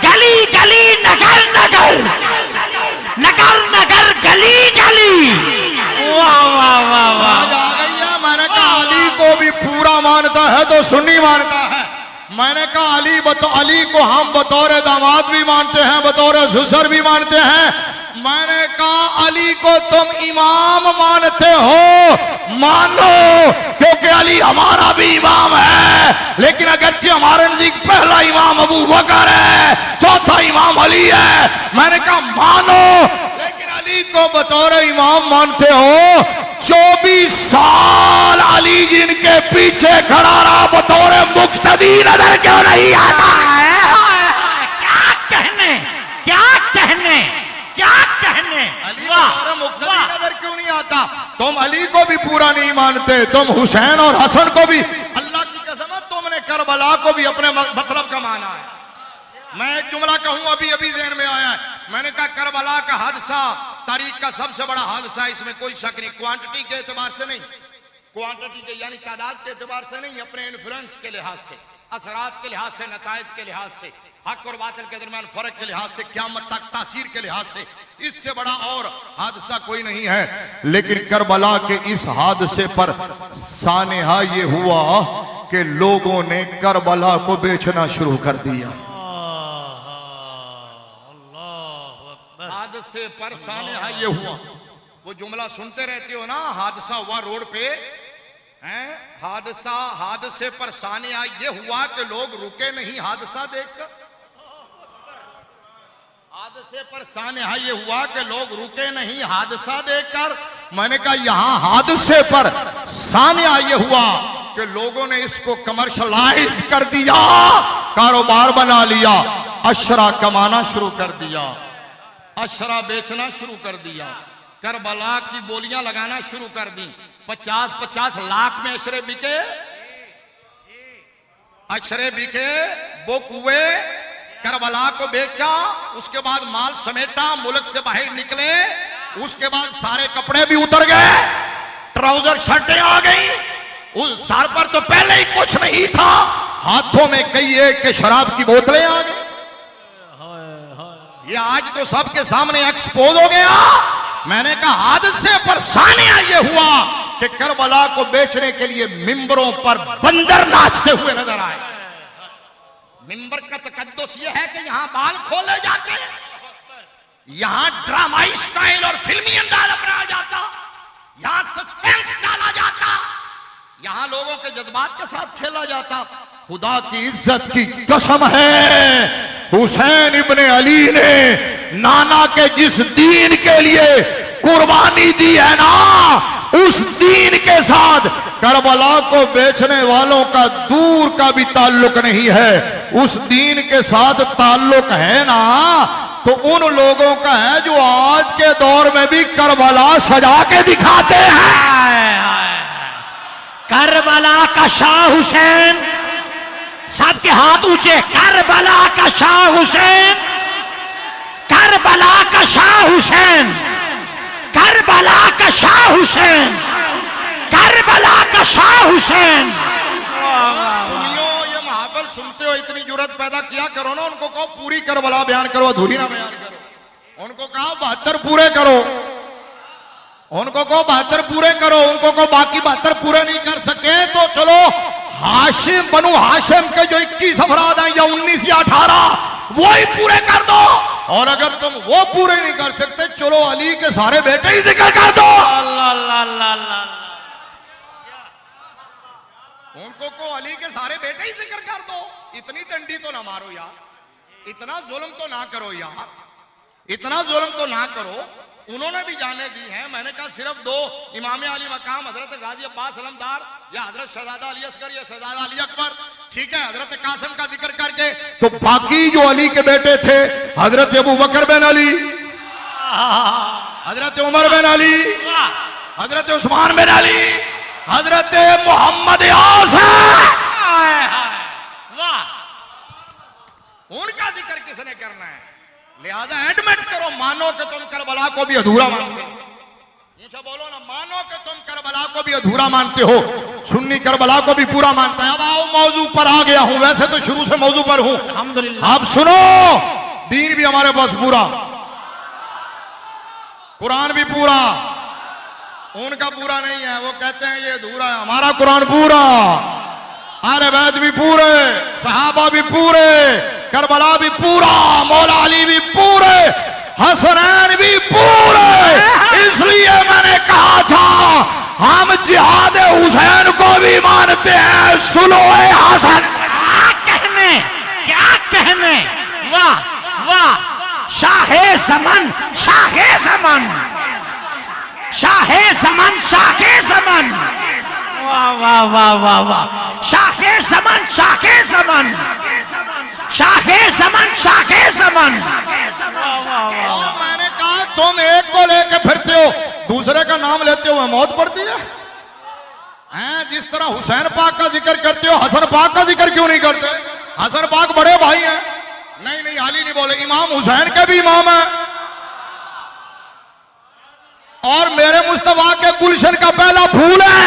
S3: गली गली नगर नगर, नगर नगर गली गली। वाह वाह वाह वाह।
S2: आज आ गई है। मैंने कहा अली को भी पूरा मानता है तो सुन्नी मानता है। मैंने कहा अली को हम बतौर दामाद भी मानते हैं, बतौर सुसर भी मानते हैं। मैंने कहा अली को तुम इमाम मानते हो, मानो, क्योंकि अली हमारा भी इमाम है। लेकिन अगरचे हमारे नजदीक पहला इमाम अबू बकर है, चौथा इमाम अली है। मैंने कहा मानो, लेकिन अली को बतौर इमाम मानते हो। 24 साल अली जिनके पीछे खड़ा रहा, बतौर मुक्तदी नजर क्यों नहीं आता है।
S3: क्या कहने क्या कहने क्या कहने।
S2: अली बतौर मुक्तदी नजर क्यों नहीं आता। तुम अली को भी पूरा नहीं मानते, तुम हुसैन और हसन को भी। अल्लाह की कसम, तुमने करबला को भी अपने मतलब का माना है। मैं एक जुमला कहूं, अभी अभी ज़हन में आया है। मैंने कहा करबला का हादसा तारीख का सबसे बड़ा हादसा, इसमें कोई शक नहीं। क्वांटिटी के एतबार से नहीं, क्वांटिटी के यानी तादाद के एतबार से नहीं, अपने इन्फ्लुएंस के लिहाज से, असरात के लिहाज से, नतायज के लिहाज से, हक और बातिल के दरमियान फर्क के लिहाज से, क़यामत तक तासीर के लिहाज से, इससे बड़ा और हादसा कोई नहीं है। लेकिन करबला के इस हादसे पर सानेहा ये हुआ कि लोगों ने करबला को बेचना शुरू कर दिया। हादसे पर सानेहा ये हुआ। वो जुमला सुनते रहते हो ना, हादसा हुआ रोड पे, हैं, हादसे पर सानेहा ये हुआ कि लोग रुके नहीं हादसा देखकर। हादसे पर सानहा ये हुआ कि लोग रुके नहीं हादसा देखकर। मैंने कहा यहां हादसे पर सानहा ये हुआ कि लोगों ने इसको कमर्शलाइज कर दिया, कारोबार बना लिया, अशरा कमाना शुरू कर दिया, अशरा बेचना शुरू कर दिया, करबला की बोलियां लगाना शुरू कर दी। 50-50 लाख में अशरे बिके, अशरे बिके, बुक हुए, करबला को बेचा, उसके बाद माल समेटा, मुल्क से बाहर निकले, उसके बाद सारे कपड़े भी उतर गए, ट्राउजर शर्टें आ गई, उस सर पर तो पहले ही कुछ नहीं था, हाथों में कई एक के शराब की बोतलें आ गई। ये आज तो सबके सामने एक्सपोज हो गया। मैंने कहा हादसे पर सानिया ये हुआ कि करबला को बेचने के लिए मिंबरों पर बंदर नाचते हुए नजर आए। मिंबर का तकद्दुस ये है कि यहां बाल खोले जाते हैं, यहां ड्रामाई स्टाइल और फिल्मी अंदाज अपनाया जाता, यहां सस्पेंस डाला जाता, यहां लोगों के जज्बात के साथ खेला जाता। खुदा की इज्जत की कसम है, हुसैन इब्ने अली ने नाना के जिस दीन के लिए कुर्बानी दी है ना, उस दीन के साथ करबला को बेचने वालों का दूर का भी ताल्लुक नहीं है। उस दीन के साथ ताल्लुक है ना तो उन लोगों का है जो आज के दौर में भी करबला सजा के दिखाते हैं।
S3: करबला का शाह हुसैन, सबके हाथ ऊंचे, करबला का शाह हुसैन, करबला का शाह हुसैन, करबला का शाह हुसैन, करबला का शाह हुसैन।
S2: सुनियो, ये महाफिल सुनते हो, इतनी जुर्रत पैदा किया करो ना, उनको कहो पूरी करबला बयान करो, अधूरी ना बयान करो। उनको कहो 72 पूरे करो, उनको कहो 72 पूरे करो, उनको कहो बाकी 72 पूरे नहीं कर सके तो चलो हाशिम, बनु हाशिम के जो 21 अफराद हैं या 19 या 18 वो ही पूरे कर दो। और अगर तुम वो पूरे नहीं कर सकते चलो अली के सारे बेटे ही जिक्र कर दो। उनको को अली के सारे बेटे ही जिक्र कर दो। इतनी डंडी तो ना मारो यार, इतना जुल्म तो ना करो यार, इतना जुल्म तो ना करो। उन्होंने भी जाने दी हैं। मैंने कहा सिर्फ 2 इमाम आली मकाम हजरत गाजी अब्बास अलमदार या हजरत शहजादा अली असगर या शहजादा अली अकबर, ठीक है, हजरत कासिम का जिक्र करके तो बाकी जो अली के बेटे थे, हजरत अबू बकर बिन अली, हजरत उमर बिन अली, हजरत उस्मान बिन अली, हजरत मोहम्मद उनका जिक्र किसने करना है? लिहाजा एडमिट करो, मानो कि तुम करबला को भी अधूरा मानते हो। मुझे बोलो ना, मानो कि तुम करबला को भी अधूरा मानते हो। सुन्नी करबला को भी पूरा मानता है। अब आओ मौजू पर आ गया हूं, वैसे तो शुरू से मौजू पर हूं।
S3: अल्हम्दुलिल्लाह।
S2: अब सुनो, दीन भी हमारे पास पूरा, कुरान भी पूरा, उनका पूरा नहीं है। वो कहते हैं ये अधूरा है, हमारा कुरान पूरा, अहले बैत भी पूरे, सहाबा भी पूरे, करबला भी पूरा, मौला अली भी पूरे, हसनैन भी पूरे। इसलिए मैंने कहा था हम जिहाद हुसैन को भी मानते हैं, सुलोए हसन।
S3: क्या कहने, वाह वाह, शाहे ज़मान, शाहे ज़मान, शाहे ज़मान, शाहे ज़मान, वाह वाह वाह वाह वाह, शाहे ज़मान, शाहे ज़मान, शाहे ज़मान, शाहे ज़मान।
S2: मैंने कहा तुम एक को लेके फिरते हो, दूसरे का नाम लेते हो, मौत पड़ती है। जिस तरह हुसैन पाक का जिक्र करते हो, हसन पाक का जिक्र क्यों नहीं करते? हसन पाक बड़े भाई हैं। नहीं नहीं, अली नहीं बोले, इमाम हुसैन के भी इमाम है, और मेरे मुस्तफा के गुलशन का पहला फूल है।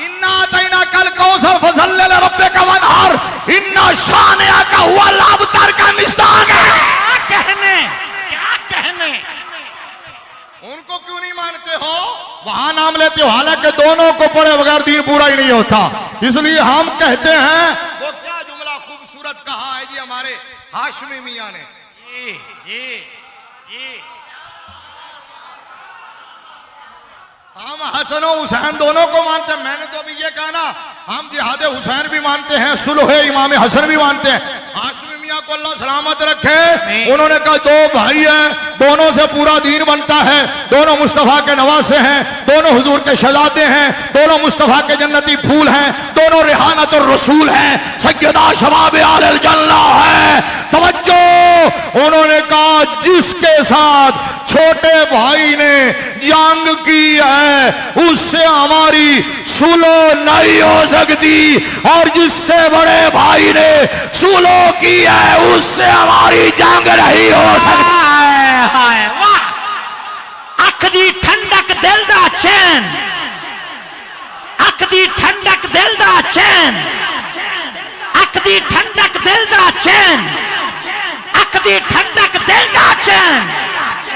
S2: इन्ना तैना कल कौसर फसल रब्बे का वनहार, इन्ना शानिया का हुआ लाबतर का मिस्ताक है।
S3: क्या कहने,
S2: उनको क्यों नहीं मानते हो? वहां नाम लेते हो, हालांकि दोनों को पढ़े बगैर दीन पूरा ही नहीं होता। इसलिए हम कहते हैं, वो क्या जुमला खूबसूरत कहा है जी हमारे हाशमी मियां ने।
S3: जी जी जी,
S2: हम हसन और हुसैन दोनों को मानते हैं। मैंने तो अभी ये कहा ना, हम जिहाद हुसैन भी मानते हैं, सुलह इमाम हसन भी मानते हैं। हाशमी मियां को अल्लाह सलामत रखे। उन्होंने कहा दो भाई हैं, दोनों से पूरा दीन बनता है, दोनों मुस्तफा के नवासे हैं, दोनों हुजूर के शहजादे हैं, दोनों मुस्तफा के जन्नती फूल हैं, दोनों रिहानत और रसूल हैं, सैयदा शबाब आलिल जन्ना है। तवज्जो, उन्होंने कहा जिसके साथ छोटे भाई ने जंग की है उससे हमारी सुलह नहीं हो सकती, और जिससे बड़े भाई ने सुलह की है उससे हमारी जंग नहीं हो सकती।
S3: हाय वाह, अख दी ठंडक दिल दा चैन, अख दी ठंडक दिल दा चैन, अख दी ठंडक दिल दा चैन, अख दी ठंडक दिल दा चैन।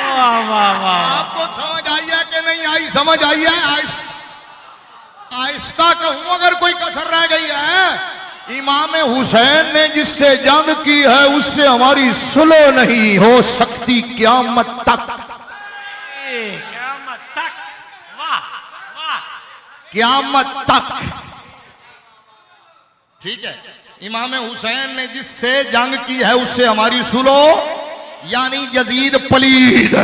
S3: वाह वाह वाह,
S2: आपको समझ आई है कि नहीं आई? समझ आई है? आहिस्ता कहूं अगर कोई कसर रह गई है। इमाम हुसैन ने जिससे जंग की है उससे हमारी सुलह नहीं हो सकती क़यामत तक,
S3: क़यामत तक। वाह वाह,
S2: क़यामत तक। ठीक है, इमाम हुसैन ने जिससे जंग की है उससे हमारी सुलह, यानी यजीद पलीद,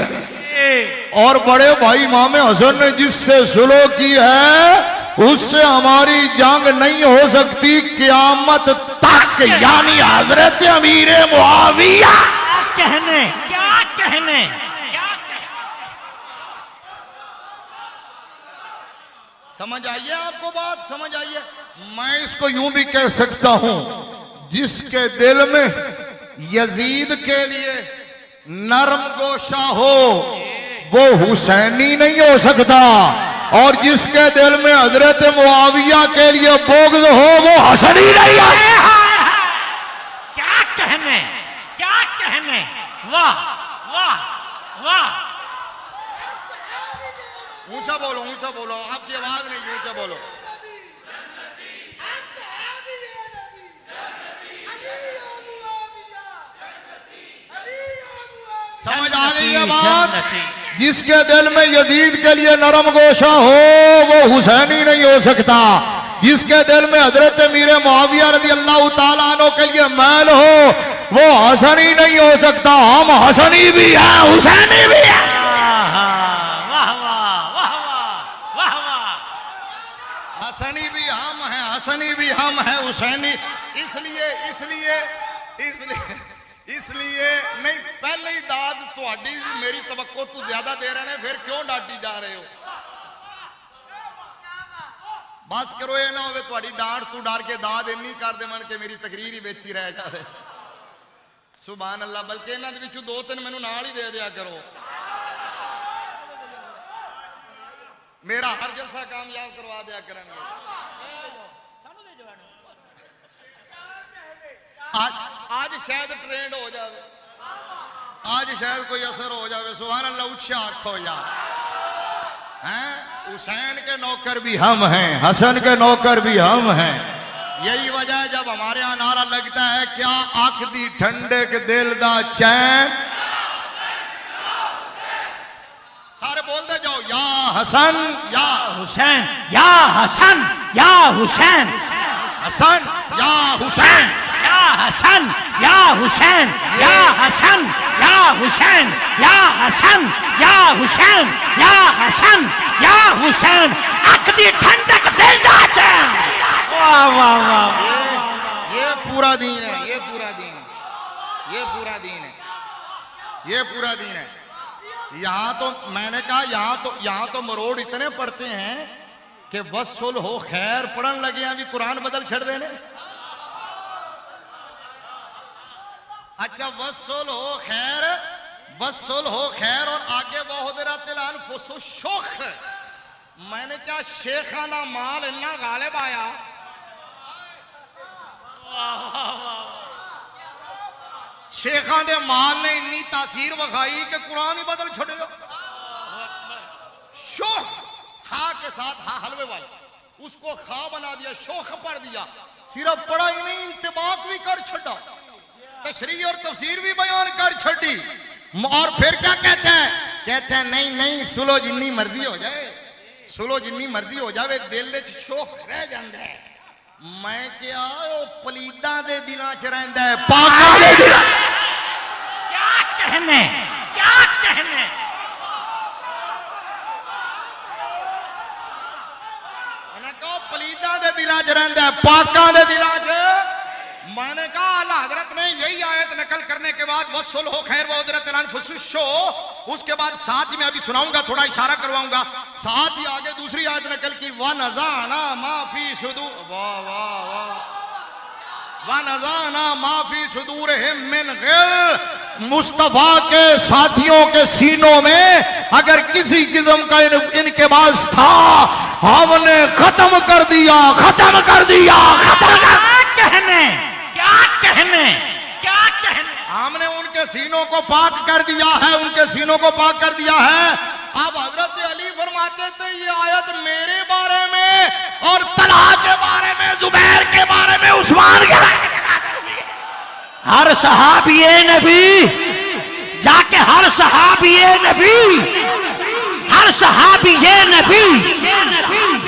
S2: और बड़े भाई इमाम हसन ने जिससे सुलह की है उससे हमारी जंग नहीं हो सकती क़यामत तक, यानी हजरत अमीर मुआविया।
S3: क्या कहने, क्या कहने, क्या कहने।
S2: समझ आइए आपको बात? समझ आइए? मैं इसको यूं भी कह सकता हूं, जिसके दिल में यजीद के लिए नरम गोशा हो वो हुसैनी नहीं हो सकता, और जिसके दिल में हजरत मुआविया के लिए बोग़्ज़ हो वो हसनी नहीं हो सकता।
S3: क्या कहने, क्या कहने। वाह वाह वाह,
S2: ऊंचा बोलो, ऊंचा बोलो, आपकी आवाज नहीं, ऊंचा बोलो। समझ आ गई है बात? जिसके दिल में यजीद के लिए नरम गोशा हो वो हुसैनी नहीं हो सकता, जिसके दिल में हजरत मीर मुआविया रज़ी अल्लाह ताला अन्हु के लिए मैल हो वो हसनी नहीं हो सकता। हम हसनी भी हैं, हुसैनी भी हैं।
S3: वाह वाह वाह वाह वाह,
S2: हसनी भी हम हैं, हसनी भी हम हैं, हुसैनी। इसलिए इसलिए इसलिए इसलिए नहीं, पहले ही दाद थोड़ी मेरी तवक्को तू ज्यादा दे रहे हैं, फिर क्यों डांटी जा रहे हो? बस करो, ये ना होवे थोड़ी डांट तू डर के दाद इन्नी कर दे मन के मेरी तकरीर ही ਵਿੱਚ ही रह जाए। सुभान अल्लाह। बल्कि इन्हां दे विचों दो तीन मैनू नाल ही दे दिया करो, मेरा हर जलसा कामयाब करवा दिया करेंगे। आज शायद ट्रेंड हो जाए, आज शायद कोई असर हो जाए। सुभान अल्लाह, उच्चा आखो यार। हैं, हुसैन के नौकर भी हम हैं, हसन के नौकर भी हम हैं। यही वजह है जब हमारे यहाँ नारा लगता है क्या आंख दी ठंडे के दिल दा चैन, सारे बोल दे जाओ, या हसन या
S3: हुसैन, या हसन या हुसैन,
S2: हसन या हुसैन,
S3: या हसन या हुसैन, या हसन या हुसैन, या हसन या हुसैन, या हसन या हुसैन। अख दी ठंडक दिल दा चैन। वाह वाह वाह,
S2: ये पूरा दीन है, ये पूरा दीन है, ये पूरा दीन है, ये पूरा दीन है। यहाँ तो मैंने कहा यहाँ तो मरोड़ इतने पढ़ते हैं कि वसुल हो खैर पढ़न लगे अभी कुरान बदल छड़ देने। अच्छा, वसुल हो खैर, वसुल हो खैर, और आगे वहुदरा तिलान फुसु शोख। मैंने क्या शेखाना माल इन्ना गालिब आया। शेखा दे माल ने इन्नी तासीर वखाई कि कुरान ही बदल छड़े। शोख खा के साथ हा हलवे वाला, उसको खा बना दिया, शोख पढ़ दिया। सिर्फ पढ़ा ही नहीं, इंतबाक भी कर छड़ा, तशरीह और तफसीर भी बयान कर छड़ी। और फिर क्या कहते हैं? कहते हैं नहीं नहीं, सुलो जिन्नी मर्जी हो जाए, सुलो जिन्नी मर्जी हो जाए, दिल च शोख रह जाता है। मैं क्या ओ पलीदा दे दिलां च रहिंदा है पाकां दे दिलां
S3: क्या कहने, क्या कहने।
S2: मैंने कहा पलीदा दे दिलां च रहिंदा है पाकां दे दिलां च। मैंने कहा आला हजरत ने यही आयत नकल करने के बाद वसुल हो खैर वो उसके बाद साथ ही मैं अभी सुनाऊंगा, थोड़ा इशारा करवाऊंगा, साथ ही आगे दूसरी आयत नकल की व नज़ाना माफी सुदू वाह वाह वाह व नज़ाना माफी सुदूरहिम मिन गिल। मुस्तफा के साथियों के सीनों में अगर किसी किस्म का इनके पास था हमने खत्म कर दिया, खत्म कर दिया, खत्म कर।
S3: क्या कहने, क्या कहने, क्या कहने।
S2: हमने उनके सीनों को पाक कर दिया है, उनके सीनों को पाक कर दिया है। अब हजरत अली फरमाते थे ये आयत मेरे बारे में और तलहा के बारे में, जुबैर के बारे में, उस्मान के बारे में।
S3: हर सहाबी नबी जाके हर सहाबी नबी, हर सहाबी नबी,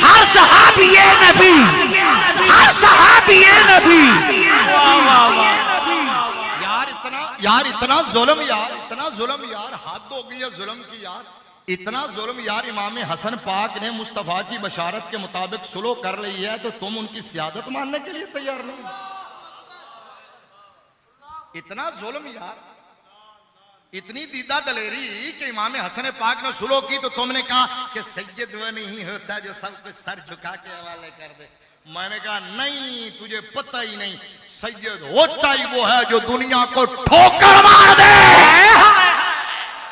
S3: हर सहाबी नबी, हर सहाबी नबी।
S2: यार इतना जुल्म यार, इतना जुल्म यार, हद हो गई है जुल्म की यार, इतना जुल्म यार। इमाम हसन पाक ने मुस्तफा की बशारत के मुताबिक सुलह कर ली है तो तुम उनकी सियादत मानने के लिए तैयार नहीं। इतना जुल्म यार, इतनी दीदा दलेरी कि इमाम हसन पाक ने सुलह की तो तुमने कहा कि सैयद वो नहीं होता जो सब कुछ सर झुका के हवाले कर दे। मैंने कहा नहीं, तुझे पता ही नहीं, सैयद होता ही वो है जो दुनिया को ठोकर मार दे।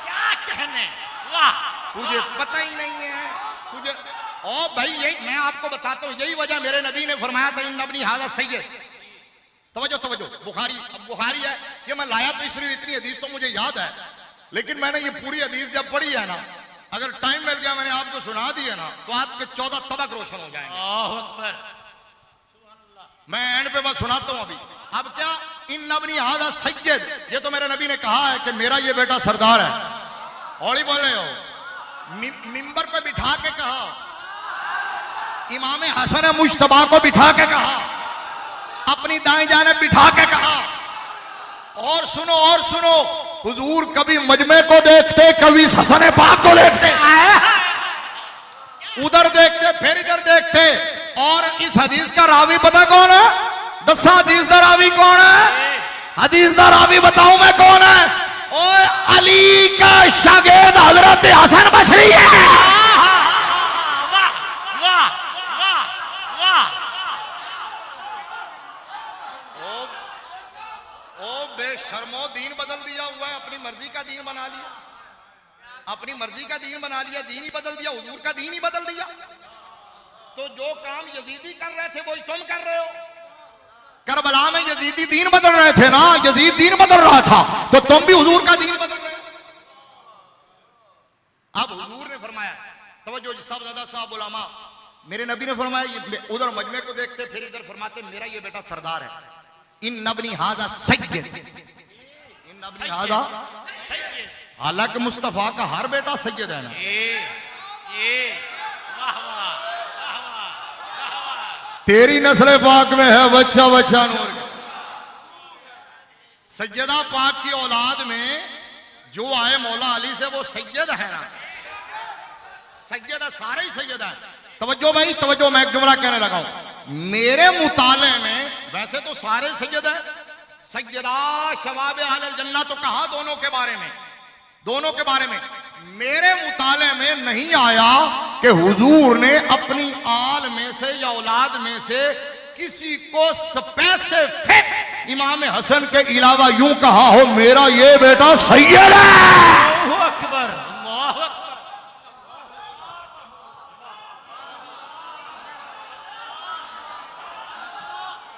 S3: क्या कहने, वाह।
S2: तुझे पता ही नहीं है तुझे। ओ भाई यही मैं आपको बताता हूँ, यही वजह मेरे नबी ने फरमाया था इन नबनी हाजा सैयद। तवज्जो तवज्जो, बुखारी है ये, मैं लाया तो इसलिए इतनी हदीस तो मुझे याद है, लेकिन मैंने ये पूरी हदीस जब पढ़ी है ना, अगर टाइम मिल गया मैंने आपको सुना दी है ना तो आपके 14 तबक रोशन हो जाएंगे।
S3: अल्लाहु अकबर।
S2: मैं एंड पे बस सुनाता हूं अभी। अब क्या इन नबनी हाजा सैयद, ये तो मेरे नबी ने कहा है कि मेरा ये बेटा सरदार है। हौली बोल रहे हो, मिंबर पे बिठा के कहा, इमाम हसन मुश्तबा को बिठा के कहा, अपनी दाएं जाने बिठा के कहा। और सुनो हुजूर कभी मजमे को देखते, कभी हसन पाक को देखते, उधर देखते फिर इधर देखते। और इस हदीस का रावी पता कौन है? दसा हदीस का रावी कौन है? हदीस का रावी बताऊं मैं कौन है? ओए अली का शागिर्द हजरत हसन बसरी है।
S3: वाह वाह वाह वाह।
S2: ओ बेशर्मो, दीन बदल दिया हुआ है, अपनी मर्जी का दीन बना लिया, अपनी मर्जी का दीन बना लिया, दीन ही बदल दिया, हुजूर का दीन ही बदल दिया। तो जो काम यजीदी कर रहे थे वही तुम कर रहे हो। करबला में यजीदी दीन बदल रहे थे ना, यजीद दीन बदल रहा था, तो तुम भी हुजूर का दीन बदल रहे हो। अब हुजूर ने फरमाया, तवज्जो साहब ज़्यादा साहब उलमा, मेरे नबी ने फरमाया, उधर मजमे को देखते फिर इधर फरमाते मेरा ये बेटा सरदार है। इन नबनी हाजा सैयद, इन नबनी हाजा, हालांकि मुस्तफा का हर बेटा सैयद है ना।
S3: वाह वाह।
S2: तेरी नस्ल पाक में है बच्चा बच्चा नूर। सैयदा पाक की औलाद में जो आए मौला अली से वो सैयद है ना, सैयद है, सारे ही सैयद है। तवज्जो भाई तवज्जो, मैं एक जुमला कहने लगा हूं। मेरे मुताले में वैसे तो सारे सैयद है, सैयदा शबाब अहल जन्नत तो कहा दोनों के बारे में, दोनों के बारे में। मेरे मुताले में नहीं आया कि हुजूर ने अपनी आल में से या औलाद में से किसी को स्पेसिफिक इमाम हसन के अलावा यूं कहा हो मेरा ये बेटा सैयद है।
S3: अल्लाहु अकबर, अल्लाहु अकबर।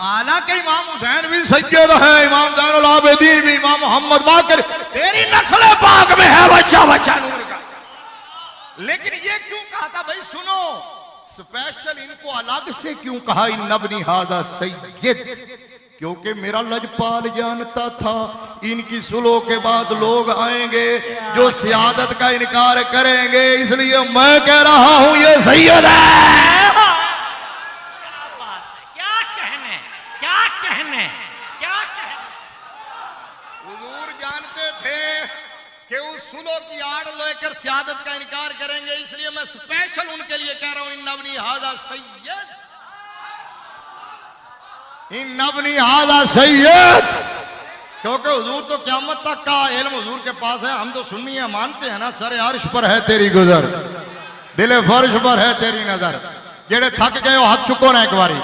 S2: हालांकि इमाम हुसैन भी सैयद है, इमाम ज़ैनुल आबिदीन भी, इमाम मोहम्मद बाकर, तेरी नस्ल पाक में है बच्चा बच्चा नूर का। लेकिन ये क्यों कहा था भाई? सुनो, स्पेशल इनको अलग से क्यों कहा इन नबनी हाजा सैयद? क्योंकि मेरा लजपाल जानता था इनकी सुलह के बाद लोग आएंगे जो सियादत का इनकार करेंगे, इसलिए मैं कह रहा हूं ये सैयद है।
S3: क्या
S2: आकर सियादत का इनकार करेंगे, इसलिए मैं स्पेशल उनके लिए कह रहा हूं इन नबनी हाजा सैयद, इन नबनी हाजा सैयद। क्योंकि हुजूर तो क़यामत तक का इल्म हुजूर के पास है, हम तो सुन्नी है, मानते हैं ना। सर अर्श पर है तेरी गुजर, दिले फर्श पर है तेरी नजर। जेड़े थक गए हो हाथ चुको ना एक बारी।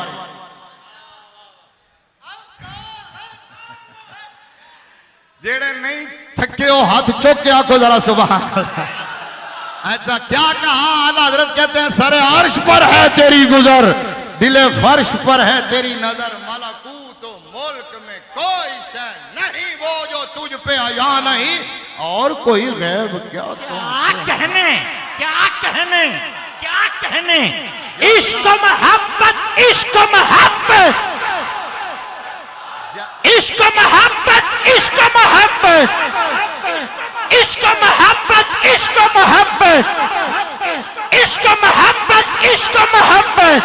S2: जेड़े नहीं थके हो हाथ चुक के आखो जरा सुबह। अच्छा क्या कहा आला हजरत कहते हैं सर अर्श पर है तेरी गुजर, दिले फर्श पर है तेरी नजर। मलकूत मुल्क में कोई शय नहीं वो जो तुझ पे आया नहीं, और कोई गैब क्या
S3: क्या कहने, क्या कहने, क्या कहने। इश्क मोहब्बत, इश्क मोहब्बत, इश्क मोहब्बत, इश्क मोहब्बत, इश्क मोहब्बत, इश्क मोहब्बत, इश्क मोहब्बत, इश्क मोहब्बत।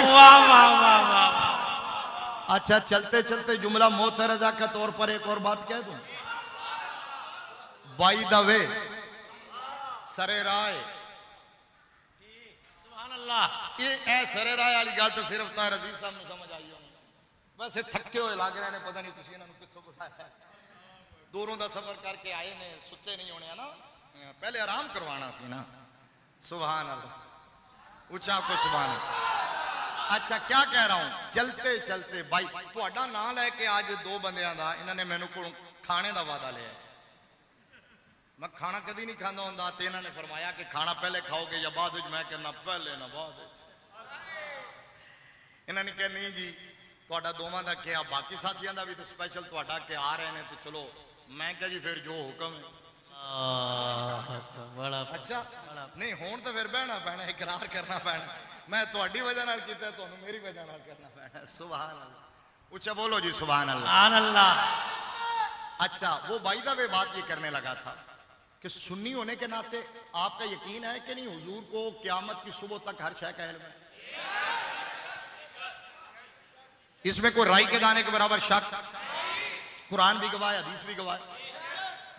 S3: वाह वाह वाह वाह।
S2: अच्छा चलते चलते जुमला मोतरजा के तौर पर एक और बात कह दूं। बाई द वे, सरे राय,
S3: सुभान अल्लाह।
S2: ये सरे राय वाली गल तो सिर्फ तार अजीज साहब ने समझ आई होनी। वैसे थके हुए लग रहे ने, पता नहीं तुसीं इन्हां नूं कित्थों बुलाया। दूरों का सफर करके आए ने, सुते नहीं होने है ना, पहले आराम करवाना सी ना। सुभान अल्लाह, ऊंचा को सुभान अल्लाह। अच्छा क्या कह रहा हूं, चलते चलते भाई तुहाडा नाम लैके आज दो बंदियां दा इन्हां ने मैनू कोलों खाने का वादा लिया। मैं खाना कदी नहीं खाता हुंदा, ते इन्हां ने फरमाया कि खाना पहले खाओगे या बाद विच? मैं कहना पहले ना बाद विच। इन्हां ने कहा नहीं जी ਤੁਹਾਡਾ ਦੋਵਾਂ ਦਾ ਕਿਹਾ, ਬਾਕੀ ਸਾਥੀਆਂ ਦਾ ਵੀ ਤਾਂ ਸਪੈਸ਼ਲ ਤੁਹਾਡਾ ਕਿ ਆ ਰਹੇ ਨੇ ਤੇ ਚਲੋ। ਮੈਂ ਕਿਹਾ ਜੀ ਫਿਰ ਜੋ ਹੁਕਮ ਹੈ।
S3: बड़ा
S2: ਅੱਛਾ ਨਹੀਂ ਹੁਣ ਤਾਂ ਫਿਰ ਬਹਿਣਾ ਪੈਣਾ, ਇਕਰਾਰ ਕਰਨਾ ਪੈਣਾ। ਮੈਂ ਤੁਹਾਡੀ ਵਜ੍ਹਾ ਨਾਲ ਕੀਤਾ, ਤੁਹਾਨੂੰ ਮੇਰੀ ਵਜ੍ਹਾ ਨਾਲ ਕਰਨਾ ਪੈਣਾ। ਸੁਭਾਨ अल्लाह, ਉੱਚਾ बोलो जी सुभान अल्लाह।
S3: सुभान अल्लाह।
S2: अच्छा वो भाई दा वे बात ये करने लगा था कि सुन्नी होने के नाते आपका यकीन है कि नहीं हुजूर को क़यामत की सुबह तक हर शय का इल्म है? इसमें कोई राई के दाने के बराबर शक। कुरान भी गवाह, हदीस भी गवाह।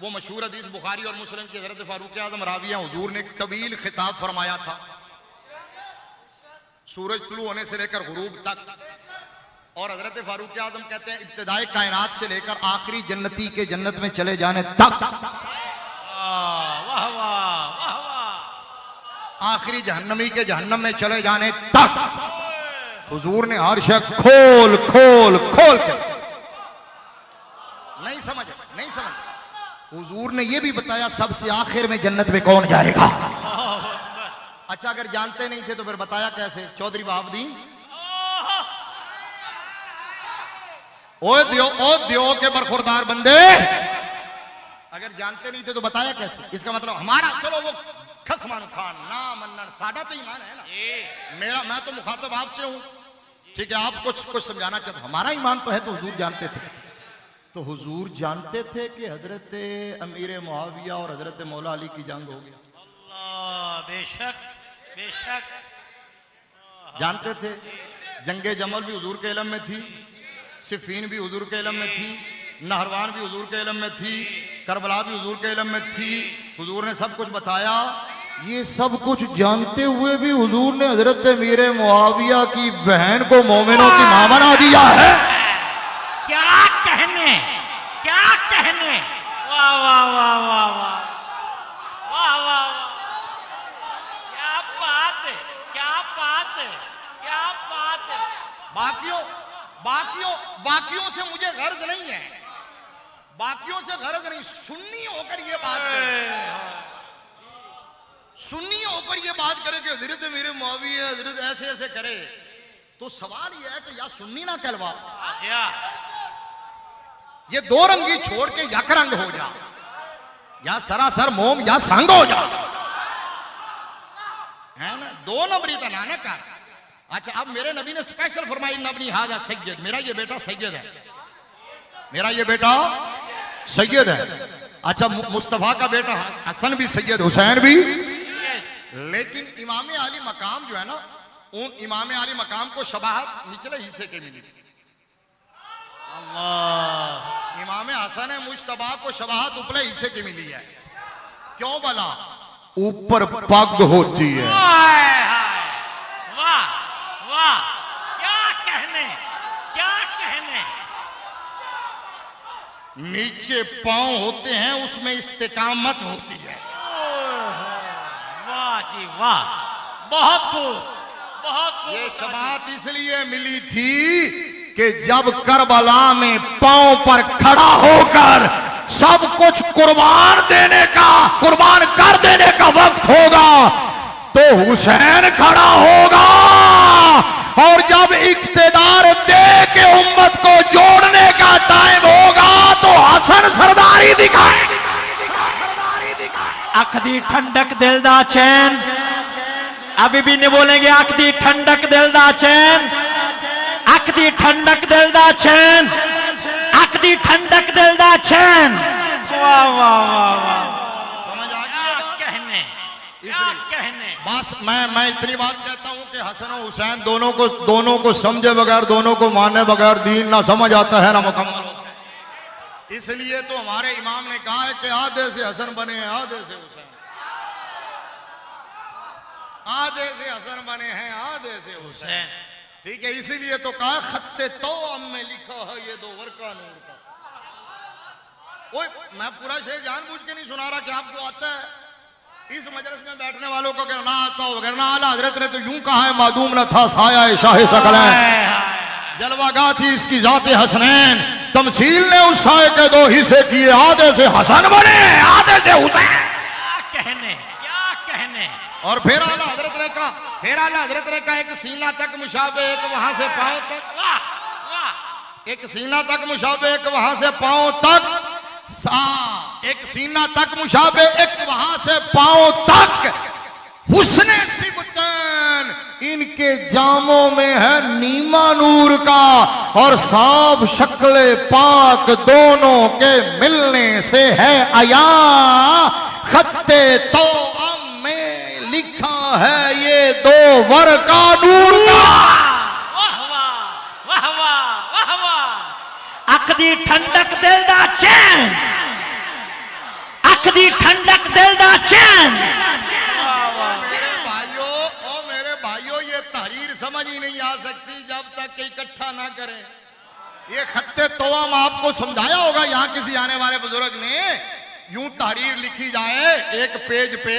S2: वो मशहूर हदीस बुखारी और मुस्लिम की हज़रत फारूक आज़म राविया हुजूर ने एक तवील खिताब फरमाया था, सूरज तुलू होने से लेकर गुरूब तक। और हज़रत फारूक आज़म कहते हैं इब्तिदाए कायनात से लेकर आखिरी जन्नती के जन्नत में चले जाने तक,
S3: वाह वाह वाह वाह,
S2: आखिरी जहन्नमी के जहन्नम में चले जाने तक हुजूर ने हर शक खोल खोल खोल के नहीं समझ, नहीं समझ। हुजूर ने यह भी बताया सबसे आखिर में जन्नत में कौन जाएगा। अच्छा अगर जानते नहीं थे तो फिर बताया कैसे? चौधरी वहाबुद्दीन ओ दियो के बरखुरदार बंदे, अगर जानते नहीं थे तो बताया कैसे? इसका मतलब हमारा चलो वो खसमान खान ना मनन साडा तो ईमान है ना, मेरा मैं तो मुखातब आपसे हूं, ठीक है? आप कुछ समझाना चाहते, हमारा ईमान तो है। तो हुजूर जानते थे, तो हुजूर जानते थे कि हजरत अमीर मुआविया और हजरत मौला अली की जंग होगी।
S3: अल्लाह, बेशक बेशक
S2: जानते थे। जंगे जमल भी हुजूर के इल्म में थी, सिफीन भी हुजूर के इल्म में थी, नहरवान भी हुजूर के इल्म में थी, करबला भी हुजूर के इल्म में थी। हुजूर ने सब कुछ बताया। ये सब कुछ जानते हुए भी हुजूर ने हजरत अमीर मुआविया की बहन को मोमिनों की मां बना दिया है।
S3: क्या कहने, क्या कहने। वाह वाह वाह वाह वाह वाह वाह, क्या बात है, क्या बात है, क्या बात है।
S2: बाकियों बाकियों बाकियों से मुझे गर्ज नहीं है, बाकियों से गर्ज नहीं। सुन्नी होकर ये बात करे, सुन्नी होकर ये बात करे कि हजरत मेरे मुआविया हजरत ऐसे ऐसे करे, तो सवाल ये है कि या सुन्नी ना कहलवा, ये दो रंगी छोड़ के यक रंग हो जा, या सरासर मोम या संग हो जा, है ना? दो नंबरी तो ना कर। अच्छा अब मेरे नबी ने स्पेशल फरमाई नबनी हाजा सैयद, मेरा ये बेटा सैयद है, मेरा ये बेटा सैयद है। अच्छा मुस्तफा का बेटा हसन भी सैयद, हुसैन भी। लेकिन इमाम आली मकाम जो है ना, उन इमाम आली मकाम को शबाहत निचले हिस्से के मिली। इमाम हसन मुश्तबा को शबाहत उपले हिस्से की मिली है। क्यों भला? ऊपर पग होती है।
S3: हाय हाय, वाह वाह, क्या कहने, क्या कहने।
S2: नीचे पांव होते हैं, उसमें इस्तिकामत होती है।
S3: वाह जी वाह, बहुत खूब, बहुत खूब।
S2: ये शबात इसलिए मिली थी कि जब करबला में पांव पर खड़ा होकर सब कुछ कुर्बान कर देने का वक्त होगा तो हुसैन खड़ा होगा, और जब इख्तिदार दे के उम्मत को जोड़ने का टाइम होगा तो हसन सरदारी दिखाएंगे।
S3: अख दी ठंडक दिल दा चैन, अभी भी नहीं बोलेंगे। अख दी ठंडक दिल दा चैन, अख दी ठंडक दिल दा चैन, अख दी ठंडक दिल दा चैन। वाह वाह वाह वाह,
S2: समझ आ
S3: क्या
S2: गया?
S3: कहने, क्या कहने।
S2: बस मैं इतनी बात कहता हूं कि हसन और हुसैन दोनों को समझे बगैर, दोनों को माने बगैर दीन ना समझ आता है ना मुकम्मल होता है। इसलिए तो हमारे इमाम ने कहा है कि आधे से हसन बने हैं, आधे से हुसैन, आधे से हसन बने हैं, आधे से हुसैन। ठीक है, इसीलिए तो कहा खत्ते तो में लिखा है ये दो वर्का नूर का। ओए, मैं पूरा शेर जानबूझ के नहीं सुना रहा कि आपको आता है। इस मजलिस में बैठने वालों को अगर ना आता हो, अगर ना आला हजरत ने तो यूं कहा है मादूम न था साया शाह सकलैन, जलवागा थी इसकी जाते हसनैन, तमसील ने उस साये के दो हिस्से किए, आधे से हसन बने आधे से हुसैन।
S3: क्या कहने, क्या कहने।
S2: और फिर आला हजरत ने कहा, फिर आला हजरत ने कहा एक सीना तक मुशाबे, एक वहां से पांव तक,
S3: वाह वाह,
S2: एक सीना तक मुशाबे, एक वहां से पांव तक, एक सीना तक मुशाबे, एक वहां से पांव तक, हुस्ने सिबतन इनके जामों में है नीमा नूर का, और साफ शक्ल पाक दोनों के मिलने से है आया, खत्ते तो में लिखा है ये दो वर्का नूर का।
S3: वाह वाह वाह वाह वाह वाह। अख दी ठंडक दिल दा चैन, अख दी ठंडक दिल दा चैन।
S2: मेरे भाइयों ये तहरीर समझ ही नहीं आ सकती जब तक कि इकट्ठा ना करें। ये खत्ते तोअम आपको समझाया होगा यहाँ किसी आने वाले बुजुर्ग ने। यूं तहरीर लिखी जाए एक पेज पे,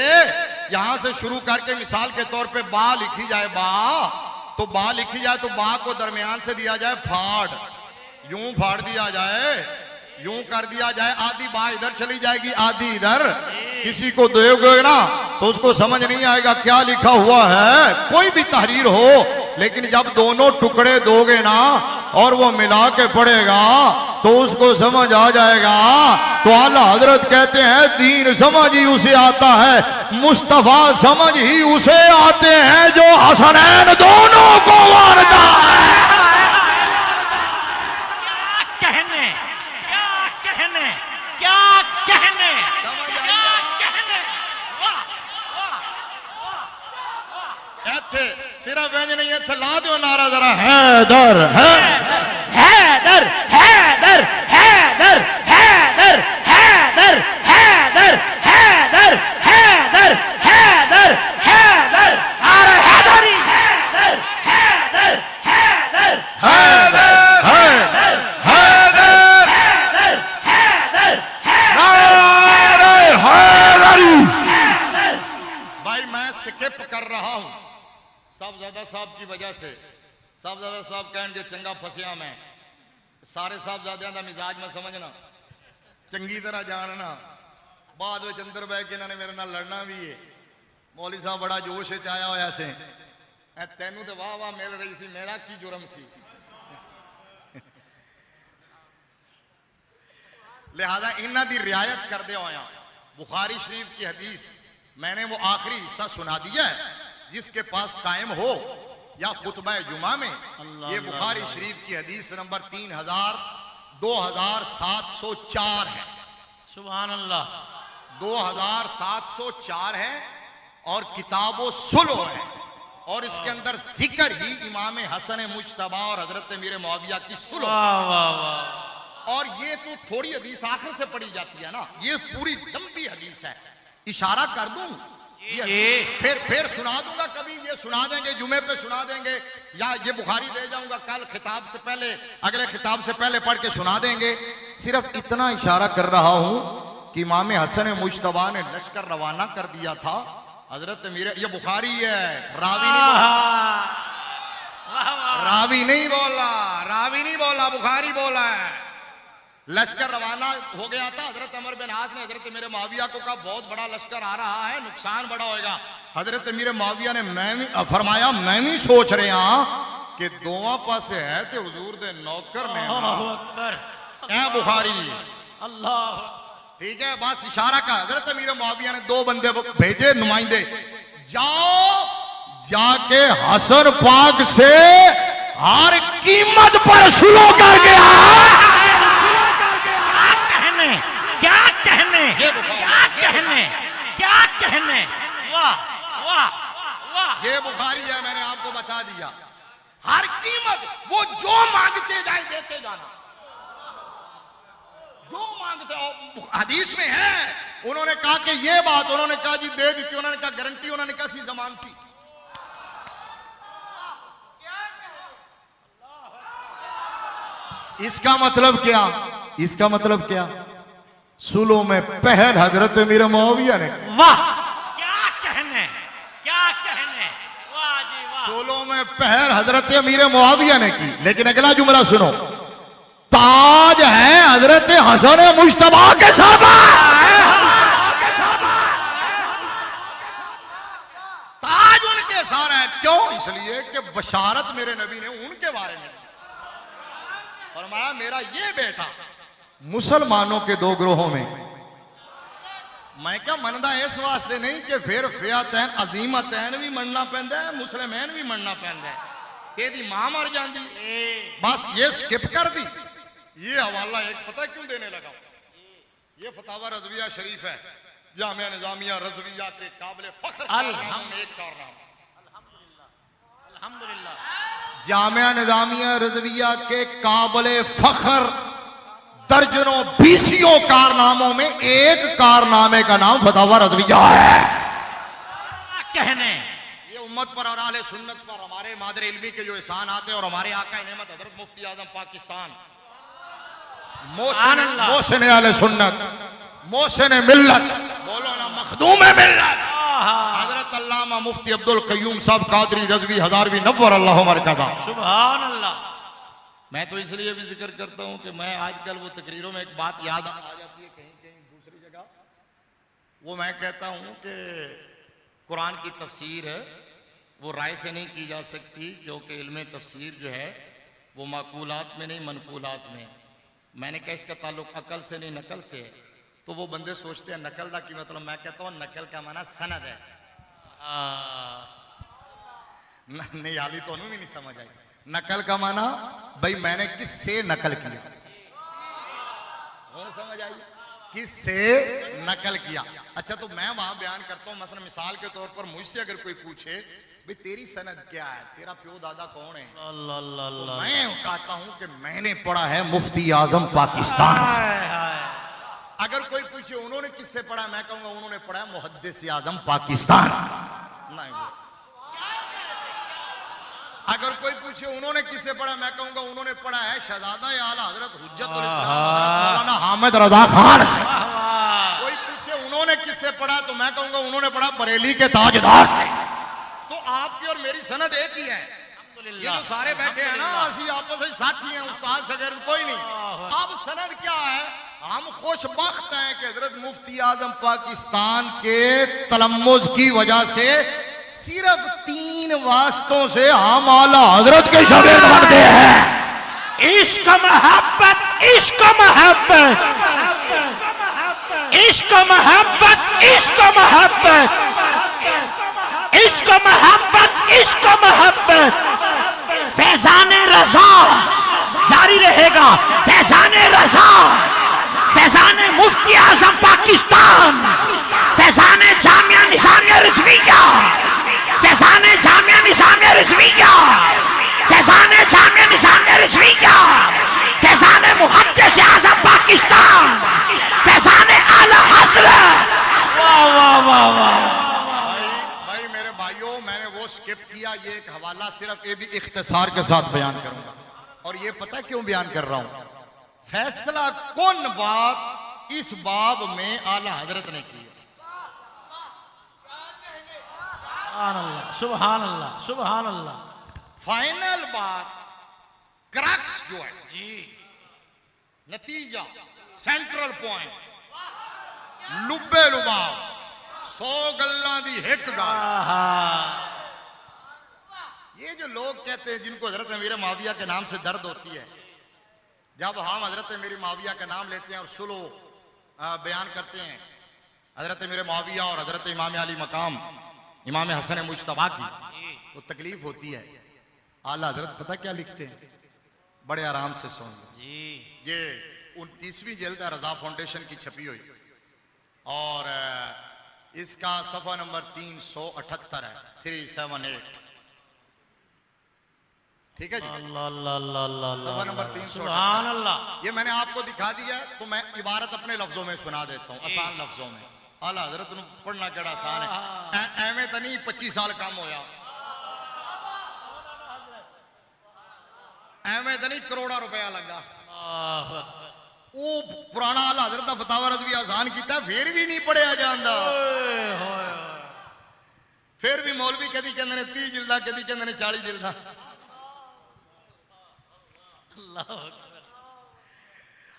S2: यहां से शुरू करके मिसाल के तौर पे बा लिखी जाए, बा तो बा लिखी जाए तो बा को दरमियान से दिया जाए फाड़, यूं फाड़ दिया जाए, यूं कर दिया जाए, आधी बा इधर चली जाएगी आधी इधर। किसी को दोगे ना तो उसको समझ नहीं आएगा क्या लिखा हुआ है, कोई भी तहरीर हो। लेकिन जब दोनों टुकड़े दोगे ना और वो मिला के पढ़ेगा तो उसको समझ आ जाएगा। तो आला हजरत कहते हैं दीन समझ ही उसे आता है, मुस्तफा समझ ही उसे आते हैं जो हसनैन दोनों को मानता है।
S3: क्या कहने, क्या कहने, क्या कहने, क्या कहने। वाह वाह वाह।
S2: इत्थे सिर्फ इंज नहीं, इत्थे ला दो नारा जरा, हैदर है,
S3: हैदर हैदर हैदर हैदर हैदर हैदर हैदर हैदर हैदर हैदर, अरे हैदरी, हैदर हैदर हैदर
S2: हैदर हैदर हैदर
S3: हैदर
S2: हैदरी। भाई मैं स्किप कर रहा हूं साहबजादा साहब की वजह से। साहबजादा साहब कहने चंगा फसिया मैं, सारे साहबजादियां दा मिजाज में समझना, चंगी तरह जानना। बाद में अंदर बह के इन्होंने मेरे नाल लड़ना भी है। मौली साहब बड़ा जोश च आया होया से, तेनू तो वाह वाह मिल रही सी, मेरा की जुर्म सी। लिहाजा इन्हां दी रियायत करदे होया बुखारी शरीफ की हदीस मैंने वो आखिरी हिस्सा सुना दिया है, जिसके पास कायम हो या खुतबा जुमा में, ये बुखारी शरीफ की हदीस नंबर 2704 है।
S3: सुभान अल्लाह।
S2: 2704 है और किताबो सुलो है, और इसके अंदर जिक्र ही इमाम हसन मुज्तबा और हजरत मीर मुआविया की सुलो।
S3: वाह वाह वाह।
S2: और ये तो थोड़ी हदीस आखिर से पढ़ी जाती है ना, ये पूरी लंबी हदीस है। इशारा कर दूं
S3: जी।
S2: फिर सुना दूंगा कभी, ये सुना देंगे जुमे पे सुना देंगे, या ये बुखारी दे जाऊंगा कल खिताब से पहले, अगले खिताब से पहले पढ़ के सुना देंगे। सिर्फ इतना इशारा कर रहा हूं कि इमाम हसन मुश्तबा ने लश्कर रवाना कर दिया था। हजरत मेरे, ये बुखारी है, रावी नहीं बोला, रावी नहीं बोला, रावी नहीं बोला, बुखारी बोला है। लश्कर रवाना हो गया था। हजरत अमर बिन आस ने हजरत मेरे माविया को कहा बहुत बड़ा लश्कर आ रहा है, नुकसान बड़ा होएगा। हजरत मेरे माविया ने फरमाया मैं भी सोच रहा कि दोवां पासे है ते हुजूर दे नौकर ने
S3: अल्लाहु अकबर,
S2: ए बुखारी।
S3: अल्लाह।
S2: ठीक है, बस इशारा का। हजरत अमीर मुआविया ने 2 बंदे भेजे नुमाइंदे, जाओ जाके हसन पाक से हर कीमत पर सुलह कर गया।
S3: क्या कहने, क्या कहने, क्या कहने, वाह वाह वाह।
S2: ये बुखारी है, मैंने आपको बता दिया। हर कीमत, वो जो मांगते जाए देते जाना, जो मांगते। हदीस में है, उन्होंने कहा कि ये बात, उन्होंने कहा जी दे दी, उन्होंने कहा गारंटी, उन्होंने कहा सी जमानती। इसका मतलब क्या, इसका मतलब क्या? सुलो में पहल हजरत अमीर मुआविया ने,
S3: वाह क्या कहने, क्या कहने, वाह जी वाह।
S2: सुलो में पहल हजरत अमीर मुआविया ने की। लेकिन अगला जुमला सुनो, ताज है हजरत हसन मुश्तबा के सर पर, ताज उनके सर है। क्यों? इसलिए कि बशारत मेरे नबी ने उनके बारे में फरमाया, मेरा ये बेटा मुसलमानों के 2 ग्रोहों में। मैं क्या मनदा इस वास्ते नहीं कि फिर फियातैन अजीमतैन भी मनना पैंदा है, मुसलमैन भी मनना पैंदा है, तेरी मां मर जाती, बस ये स्किप कर दी। ये हवाला एक पता क्यों देने लगा, ये फतावा रज़विया शरीफ है, जामिया निजामिया रज़विया के काबिल फख्र कारनामों में एक कारनामा।
S3: अल्हम्दुलिल्लाह।
S2: जामिया निजामिया रज़विया के काबिल फख्र दर्जनों 20 कारनामों में एक कारनामे का नाम फतावा रज़विया है।
S3: कहने,
S2: ये उम्मत पर और आले सुन्नत पर हमारे मादर इल्मी के जो एहसान आते हैं, और हमारे आका नेमत हजरत मुफ्ती आजम पाकिस्तान मोहसिन आले सुन्नत, मोहसिन मिल्लत, बोलो ना मखदूम मिल्लत, हजरत अल्लामा मुफ्ती अब्दुल कय्यूम साहब कादरी रज़वी हज़ारवी नव्वर अल्लाहु मरकज़ा।
S3: सुभान अल्लाह।
S2: मैं तो इसलिए भी जिक्र करता हूं कि मैं आजकल वो तकरीरों में एक बात याद आ जाती है कहीं कहीं दूसरी जगह, वो मैं कहता हूं कि कुरान की तफसीर है वो राय से नहीं की जा सकती, क्योंकि इल्म तफसीर जो है वो माकूलात में नहीं मनकूलात में। मैंने कहा इसका ताल्लुक अकल से नहीं नकल से है। तो वो बंदे सोचते हैं नकल का की मतलब, मैं कहता हूँ नकल का माना सनद है। नहीं हाली तो भी नहीं समझ आई। नकल का माना भाई मैंने किससे नकल किया, समझ आई, किससे नकल किया। अच्छा तो मैं वहां बयान करता हूं, मसलन मिसाल के तौर पर मुझसे अगर कोई पूछे भाई तेरी सनद क्या है, तेरा प्यो दादा कौन है, तो मैं कहता हूं कि मैंने पढ़ा है मुफ्ती आजम पाकिस्तान से। अगर कोई पूछे उन्होंने किससे पढ़ा, मैं कहूंगा उन्होंने पढ़ा है मुहद्दिस आजम पाकिस्तान। नहीं, अगर कोई पूछे उन्होंने किससे पढ़ा, मैं कहूंगा उन्होंने पढ़ा है शहजादा आला हजरत हुज्जतुल इस्लाम हजरत मौलाना हामिद रजा खान से। कोई पूछे उन्होंने किससे पढ़ा, तो मैं कहूंगा उन्होंने पढ़ा बरेली के ताजदार से। तो आपकी और मेरी सनद एक ही है। ये जो सारे बैठे हैं ना, असि आपस में साथी हैं, उस्ताद शागिर्द कोई नहीं। अब सनद क्या है, हम खुशबख्त हैं कि हजरत मुफ्ती आजम पाकिस्तान के तलम्मुज़ की वजह से सिर्फ 3 वास्तों से हम आला हजरत के शागिर्द बनते हैं।
S3: इश्क मोहब्बत, इश्क मोहब्बत, इश्क मोहब्बत, इश्क मोहब्बत, इश्क मोहब्बत, इश्क मोहब्बत। फैज़ाने रज़ा जारी रहेगा, फैज़ाने रज़ा, फैज़ाने मुफ्ती आज़म पाकिस्तान, फैज़ाने जामिया निज़ामिया रिज़विया, फैज़ाने जामिया निज़ामिया रिज़विया, फैज़ाने जामिया निज़ामिया रिज़विया, फैज़ाने मुहद्दिस आज़म पाकिस्तान, फैज़ाने आला हज़रत। वाह वाह
S2: स्किप किया। ये एक हवाला सिर्फ ये भी इख्तिसार के साथ बयान करूंगा। और ये पता क्यों बयान कर रहा हूं? फैसला कौन बात इस बाब में आला हजरत ने की है।
S3: सुभान अल्लाह, सुभान अल्लाह।
S2: फाइनल बात, क्रक्स जो है,
S3: जी,
S2: नतीजा, सेंट्रल पॉइंट, लुब्बे लुबाव, 100 गल्लां दी एक गल। ये जो लोग कहते हैं जिनको हजरत अमीर माविया के नाम से दर्द होती है, जब हम हजरत अमीर माविया का नाम लेते हैं और सुलो बयान करते हैं हजरत अमीर माविया और हजरत इमाम अली मकाम इमाम हसन मुश्तबा की, तो तकलीफ होती है। आला हजरत पता क्या लिखते हैं? बड़े आराम से सुन
S3: जी।
S2: ये 29वीं जिल्द है, रजा फाउंडेशन की छपी हुई, और इसका सफा नंबर 378 है, 378। ठीक है जी, सफा नंबर 378।
S3: सुभान अल्लाह।
S2: ये मैंने आपको दिखा दिया है, तो मैं इबारत अपने लफ्जों में सुना देता हूँ, आसान लफ्जों में। आला हजरत नूं पढ़ना केड़ा आसान है, एवें तो नहीं 25 साल कम होया, एवें तो नहीं करोड़ा रुपया लगा। वो पुराना आला हजरत दा फतावा रज़वी आसान किया, फिर भी नहीं पढ़िया जाता। फिर भी मौलवी कदी कहते ने 30 जिल्दा, कदी कहते ने 40 जिल्दा।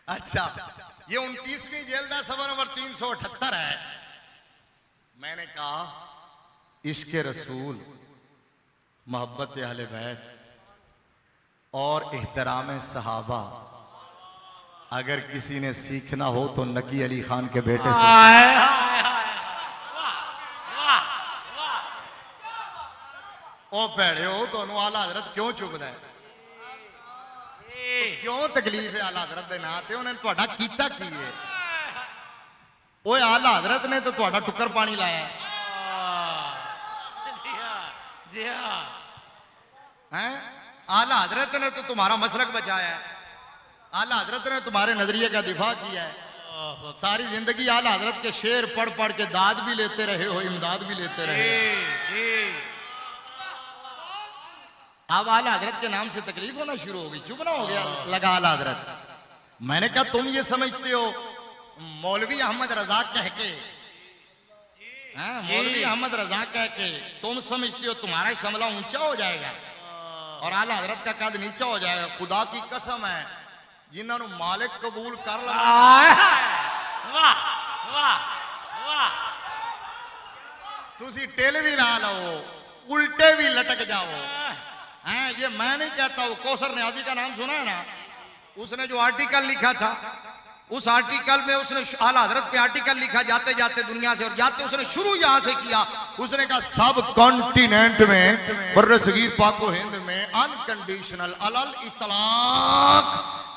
S2: अच्छा, ये 29वीं जिल्द है, सफा नंबर 378 है। मैंने कहा इश्क रसूल, मोहब्बत अहले बैत और एहतराम सहाबा अगर किसी ने सीखना हो तो नकी अली खान के बेटे से। ओ भैड़े हो, तो आला हजरत क्यों चुभदा है? क्यों तकलीफ है आला हजरत दे नां ते? उन्होंने तुहाडा कीता की है? ओए आला हजरत ने तो तुहाडा टुक्कर पानी लाया है।
S3: जी हाँ,
S2: हैं? आला हजरत ने तो तुम्हारा मसलक बचाया है, आला हजरत ने तुम्हारे नजरिए का दिफा किया है। सारी जिंदगी आला हजरत के शेर पढ़ पढ़ के दाद भी लेते रहे हो, इमदाद भी लेते रहे। अब आला हजरत के नाम से तकलीफ होना शुरू हो गई, चुभना हो गया लगा आला हजरत। मैंने कहा तुम ये समझते हो मौलवी अहमद रजा कह के, मौलवी अहमद रजा कह के तुम समझते हो तुम्हारा शमला ऊंचा हो जाएगा और आला हजरत का कद नीचा हो जाएगा। खुदा की कसम है, जिन्होंने मालिक कबूल कर ला,
S3: वाह वाह वाह,
S2: तुसी टेल भी ला लो, उल्टे भी लटक जाओ। हैं, ये मैं नहीं कहता हूं, कौसर न्याजी का नाम सुना है ना? उसने जो आर्टिकल लिखा था, उस आर्टिकल में उसने आला हजरत पे आर्टिकल लिखा जाते जाते दुनिया से, और जाते उसने शुरू यहां से किया। उसने कहा सब कॉन्टिनेंट में, बर्र सगीर पाको हिंद में अनकंडीशनल अलल इतलाक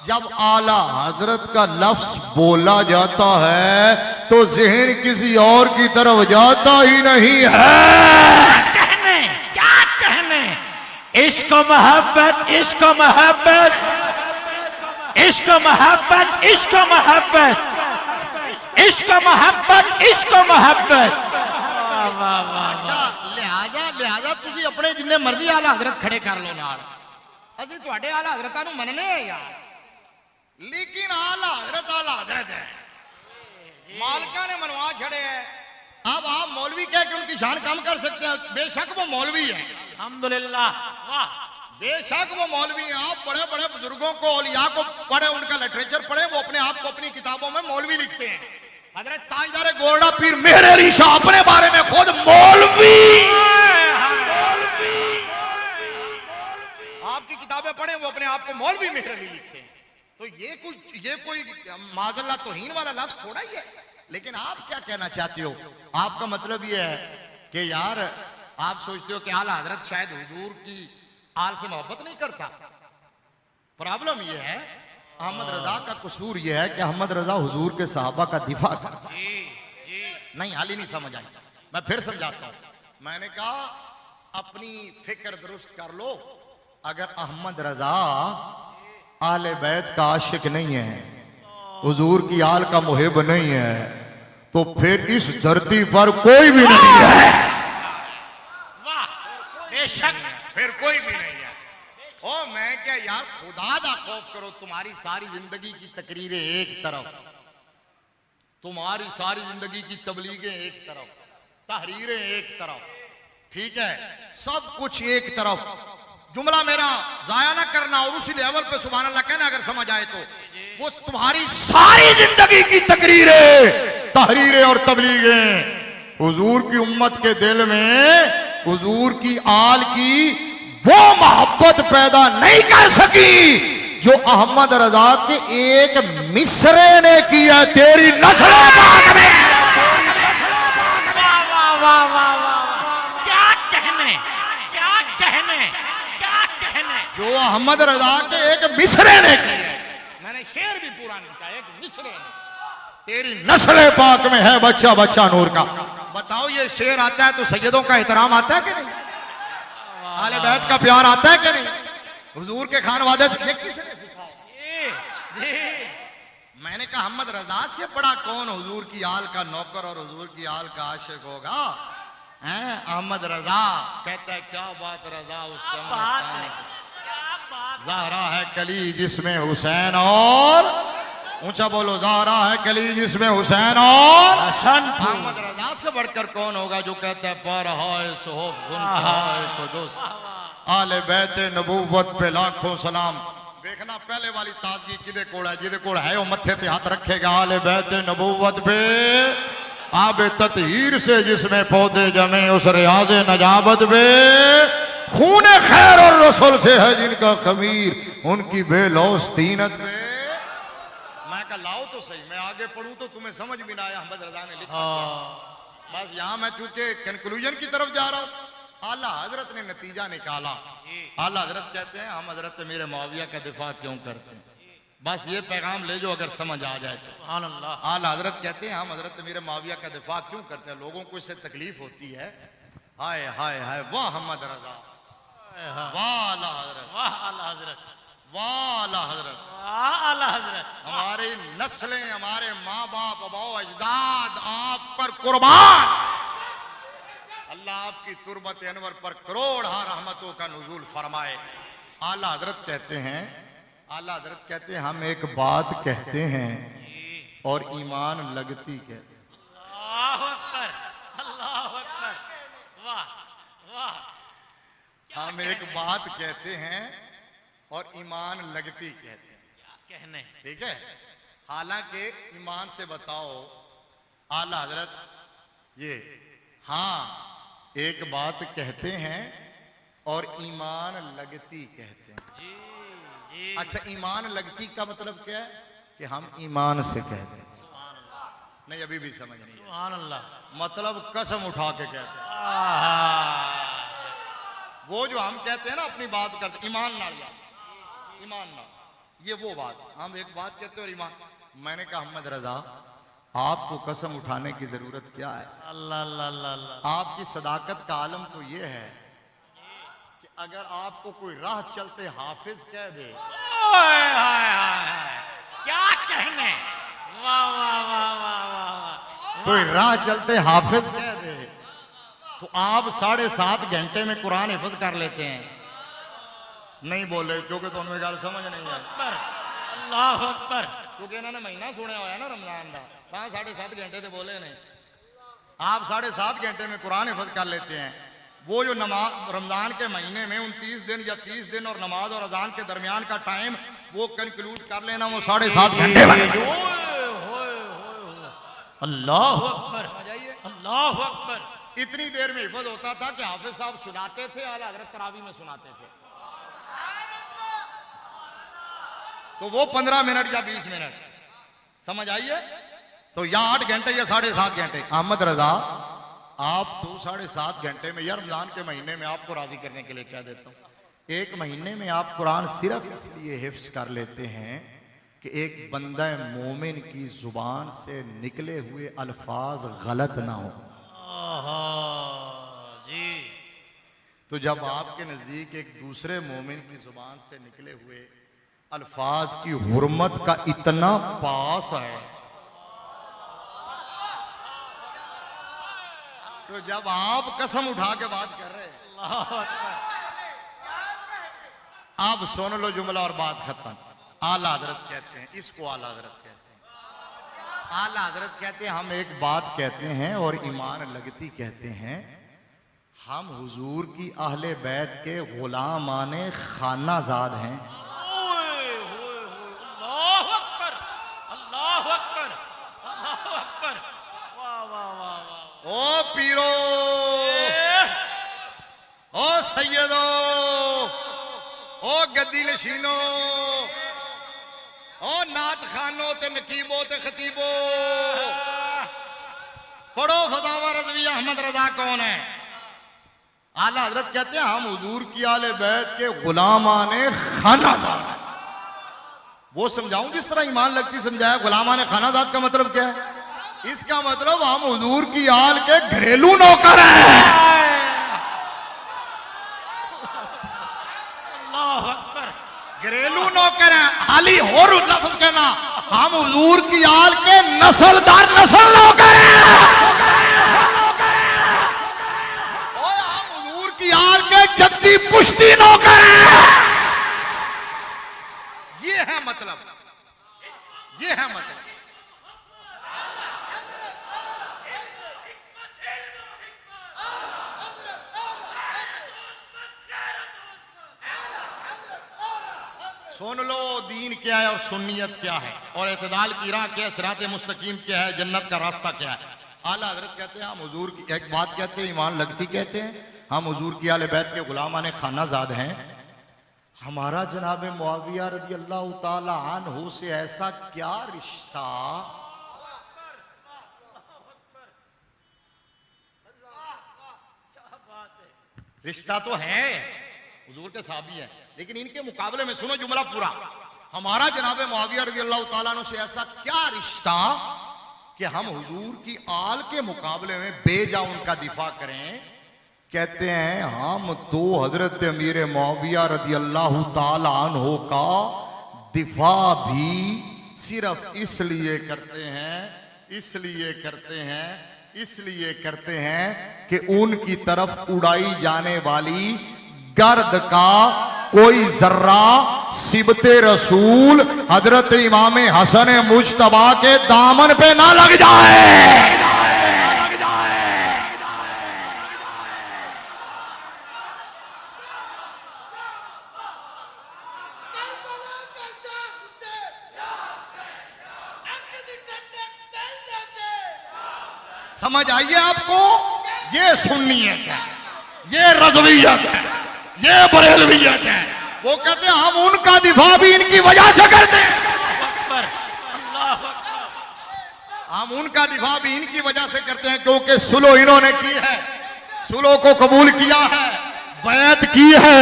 S2: जब आला हजरत का लफ्ज बोला जाता है तो जहन किसी और की तरफ जाता ही नहीं है।
S3: कहने क्या कहने, इश्क मोहब्बत, इश्क मोहब्बत, इश्क मोहब्बत, इश्क मोहब्बत, इश्क मोहब्बत, इश्क मोहब्बत।
S2: अच्छा, लिहाजा तुसी अपने जिन्ने मर्जी आला हजरत खड़े कर लो नाल, असि तुहाडे आला हजरतां नूं मनने हैं यार, लेकिन आला हजरत है, मालिका ने मनवा छड़े है। अब आप मौलवी कह के उनकी शान कम कर सकते हैं? बेशक वो मौलवी है,
S3: अल्हम्दुलिल्लाह, वाह,
S2: बेशक वो मौलवी हैं। आप बड़े बड़े बुजुर्गों को, औलिया को पढ़े, उनका लिटरेचर पढ़े, वो अपने आप को अपनी किताबों में मौलवी लिखते हैं। हजरत ताजदार गोरडा पीर मेहर अली शाह अपने बारे में खुद मौलवी, आपकी किताबें पढ़े, वो अपने आप को मौलवी मेहर अली लिखते हैं। तो ये कोई माजल्ला तौहीन वाला लफ्ज थोड़ा ही है। लेकिन आप क्या कहना चाहते हो? आपका मतलब ये है कि यार आप सोचते हो कि आला हजरत शायद हुजूर की आल से मोहब्बत नहीं करता। प्रॉब्लम ये है, अहमद रजा का कसूर ये है कि अहमद रजा हुजूर के सहाबा का दिफा करता। नहीं, हाल ही नहीं समझ आई, मैं फिर समझाता हूं। मैंने कहा अपनी फिक्र दुरुस्त कर लो। अगर अहमद रजा आले बैत का आशिक नहीं है, हुजूर की आल का मुहिब नहीं है, तो फिर इस धरती पर कोई भी नहीं है।
S3: बेशक
S2: नहीं है, फिर कोई भी नहीं है। ओ मैं क्या यार, खुदा दा खौफ करो। तुम्हारी सारी जिंदगी की तकरीरें एक तरफ, तुम्हारी सारी जिंदगी की तबलीगें एक तरफ, तहरीरें एक तरफ, ठीक है, सब कुछ एक तरफ। जुमला मेरा जाया ना करना और उसी लेवल पे सुभान अल्लाह कहना अगर समझ आए तो। वो तुम्हारी सारी जिंदगी की तकरीरें, तहरीरें और तबलीगें हुजूर की उम्मत के दिल में हुजूर की आल की वो मोहब्बत पैदा नहीं कर सकी जो अहमद रजा के एक मिसरे ने किया। तेरी नस्ल पाक में
S3: क्या कहने, क्या कहने, क्या कहने।
S2: जो अहमद रजा के एक मिसरे ने किया। मैंने शेर भी पूरा नहीं कहा, एक मिसरे ने। तेरी नस्ल पाक में है बच्चा बच्चा नूर का। बताओ ये शेर आता है तो सैयदों का एहतराम आता है कि नहीं? आले बैत का प्यार आता है कि नहीं? हुजूर के खानवादे से ये किसने सिखाया? मैंने कहा अहमद रजा से बड़ा कौन हुजूर की आल का नौकर और हुजूर की आल का आशिक होगा? हैं अहमद रजा कहता है क्या बात रजा उस ज़हरा है कली जिसमें हुसैन और ऊंचा बोलो, ज़हरा है कली जिसमें हुसैन और
S3: हसन।
S2: अहमद रजा से बढ़कर कौन होगा जो कहता है पर हाय सुहूफ गुन हाय कुदुस आले बैत नबूवत पे लाखों सलाम। देखना पहले वाली ताजगी किदे कोल है, जिदे कोल है वो मत्थे ते हाथ रखेगा। आले बैत नबूवत पे आबे ततहीर से जिसमें पौधे जमे उस रियाज नजाबत पे खूने खैर और रसूल से है जिनका खमीर उनकी बेलौस तीनत में। मैं कहा लाओ तो सही, मैं आगे पढ़ूं तो तुम्हें समझ भी ना आया। अहमद रजा ने लिखा बस यहाँ मैं चूंकि कंक्लूजन की तरफ जा रहा हूँ। आला हजरत ने नतीजा निकाला। आला हजरत कहते हैं हम हजरत मेरे मुआविया का दिफा क्यों करते हैं, बस ये पैगाम ले जो अगर समझ आ जाए तो।
S3: सुभान अल्लाह।
S2: आला हजरत कहते हैं हम हजरत मेरे मुआविया का दिफा क्यों करते हैं, लोगों को इससे तकलीफ होती है। हाय हाय हाय वाह अहमद रजा, वाह आला हजरत,
S3: वाह आला हजरत,
S2: वाह आला हजरत।
S3: वाह आला हजरत।
S2: हमारी नस्लें, हमारे माँ बाप अबाओ अजदाद आप पर कुर्बान। अल्लाह आपकी तुरबत अनवर पर करोड़ रहमतों का नुज़ूल फरमाए। आला हजरत कहते हैं, आला हजरत कहते हैं हम एक बात कहते हैं और ईमान लगती कहते हैं।
S3: अल्लाह अकबर, अल्लाह अकबर, वाह वाह।
S2: हम एक बात कहते हैं और ईमान लगती कहते हैं।
S3: क्या कहने।
S2: ठीक है, हालांकि ईमान से बताओ आला हजरत ये हाँ एक बात कहते हैं और ईमान लगती कहते हैं।
S3: जी जी।
S2: अच्छा ईमान लगती का मतलब क्या है कि हम ईमान से कहते हैं।
S3: सुभान अल्लाह,
S2: नहीं अभी भी समझ नहीं है।
S3: सुभान अल्लाह।
S2: मतलब कसम उठा के कहते हैं।
S3: आहा।
S2: वो जो हम कहते हैं ना अपनी बात करते ईमान ना लिया, ईमान ना, ये वो बात हम एक बात कहते हैं और ईमान। मैंने कहा अहमद रजा आपको कसम उठाने की जरूरत क्या है?
S3: अल्लाह अल्लाह अल्लाह अल्लाह।
S2: आपकी सदाकत का आलम तो ये है कि अगर आपको कोई राह चलते हाफिज कह दे,
S3: ओए हाय हाय हाय, क्या कहने। वाह वाह वाह वाह वाह वाह।
S2: कोई राह चलते हाफिज कह दे तो आप 7.5 घंटे में कुरान हिफ्ज कर लेते हैं। नहीं बोले क्योंकि तो हमें गल समझ नहीं है।
S3: अकबर, अल्लाह अकबर।
S2: क्योंकि इन्होंने महीना सुने हुआ है ना रमजान का, 7.5 घंटे तो बोले नहीं। आप 7.5 घंटे में कुरान हिफ्ज कर लेते हैं। वो जो नमाज रमजान के महीने में 29 दिन या 30 दिन और नमाज और अजान के दरमियान का टाइम वो कंक्लूड कर लेना, वो 7.5 घंटे बन गए।
S3: अल्लाह अकबर,
S2: जाइए
S3: अल्लाह अकबर।
S2: इतनी देर में हिफ्ज होता था कि हाफिज साहब सुनाते थे, आला हजरत तरावी में सुनाते थे। तो वो 15 मिनट या 20 मिनट समझ आइए, तो या 8 घंटे या 7.5 घंटे। अहमद रजा आप तो 7.5 घंटे में या रमजान के महीने में आपको राजी करने के लिए कह देता हूँ, एक महीने में आप कुरान सिर्फ इसलिए हिफ्ज कर लेते हैं कि एक बंदा मोमिन की जुबान से निकले हुए अल्फाज गलत ना हो।
S3: जी।
S2: तो जब आपके नजदीक एक दूसरे मोमिन की जुबान से निकले हुए अल्फाज की हुर्मत का इतना पास है, तो जब आप कसम उठा के बात कर रहे हैं
S1: अब सुन लो जुमला और बात खत्म। आला हजरत कहते हैं, इसको आला हजरत कहते हैं। आला हजरत कहते हैं हम एक बात कहते हैं और ईमान लगती कहते हैं, हम हुजूर की अहले बैत के गुलामाने खानाजाद हैं।
S3: अल्लाहु अकबर, अल्लाहु अकबर, अल्लाहु अकबर। वाह वाह वाह वाह।
S1: ओ पीरो, ओ सैयदो, ओ गद्दी नशीनो, ओ नात खानो ते नकीबो ते खतीबो, पढ़ो फतावा रज़वी अहमद रजा कौन है। आला हजरत कहते हैं हम हुजूर की आले बैत के गुलामाने खानाजाद। वो समझाऊं जिस तरह ईमान लगती समझाया। गुलामाने खानाजाद का मतलब क्या है? इसका मतलब हम हुजूर की आल के घरेलू नौकर हैं।
S3: अल्लाहु अकबर।
S1: घरेलू नौकर हैं। हाली और लफ्ज कहना, हम हुजूर की आल के नस्लदार नस्ल नौकर हैं। और हम हुजूर की आल के जद्दी पुश्ती नौकर हैं। ये है मतलब, ये है मतलब। सुन लो दीन क्या है और सुन्नियत क्या है और एतदाल की राह क्या है, सिराते मुस्तकीम क्या है, जन्नत का रास्ता क्या है। आला हजरत कहते हैं हम हुजूर की एक बात कहते हैं, ईमान लगती कहते हैं, हम हुजूर की आले बैत के गुलामाने खानाजाद हैं। हमारा जनाब मुआविया रज़ी अल्लाह ताला अन्हु से ऐसा क्या रिश्ता, रिश्ता तो है, हुजूर के साहबी हैं, लेकिन इनके मुकाबले में सुनो जुमला पूरा। हमारा जनाब मुआविया रज़ी अल्लाह ताला अन्हु से ऐसा क्या रिश्ता कि हम हुजूर की आल के मुकाबले में बेजा उनका दिफा करें। कहते हैं हम तो हजरत अमीर मुआविया रज़ी अल्लाह ताला अन्हु का दिफा भी सिर्फ इसलिए करते हैं, इसलिए करते हैं, इसलिए करते हैं कि उनकी तरफ उड़ाई जाने वाली गर्द का कोई जर्रा सिबते रसूल हजरत इमाम हसन मुज्तबा के दामन पे ना लग जाए। समझ आइए आपको, ये सुन्नियत है, ये रज़वियत है, ये बरेलवियत है। वो कहते हैं हम उनका दिफा भी इनकी वजह से करते हैं। हम उनका दिफा भी इनकी वजह से करते हैं क्योंकि सुलो इन्होंने की है, सुलो को कबूल किया है, बैत की है,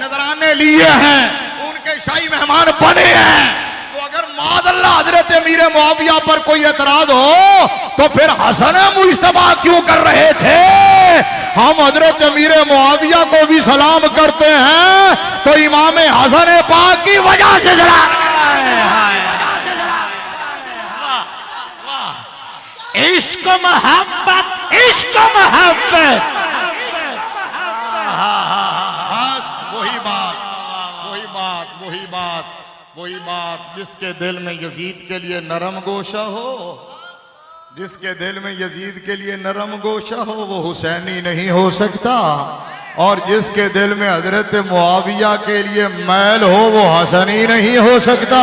S1: नजराने लिए हैं, उनके शाही मेहमान बने हैं। तो अगर मादल्ला हजरत अमीर मुआविया पर कोई एतराज हो तो फिर हसन मुज्तबा क्यों कर रहे थे? हम हजरत अमीर मुआविया को भी सलाम करते हैं तो इमाम हसन पाक की वजह से सलाम।
S3: इश्क मोहब्बत, इश्क मोहब्बत।
S1: बस वही बात, वही बात, वही बात, वही बात। जिसके दिल में यजीद के लिए नरम गोशा हो, जिसके दिल में यजीद के लिए नरम गोशा हो वो हुसैनी नहीं हो सकता, और जिसके दिल में हजरत मुआविया के लिए मैल हो वो हसनी नहीं हो सकता।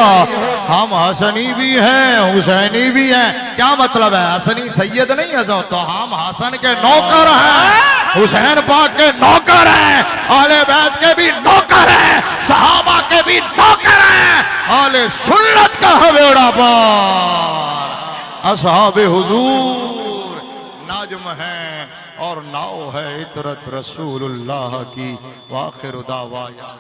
S1: हम हसनी भी हैं, हुसैनी भी हैं। क्या मतलब है? हसनी सैयद नहीं है तो हम हसन के नौकर हैं, हुसैन पाक के नौकर हैं, आले बैत के भी नौकर हैं, सहाबा के भी नौकर हैं, आले सुन्नत का हवेड़ा पार असहाबे हुजूर नाजम है और नाव है इतरत रसूलुल्लाह की। वाखिर दावा या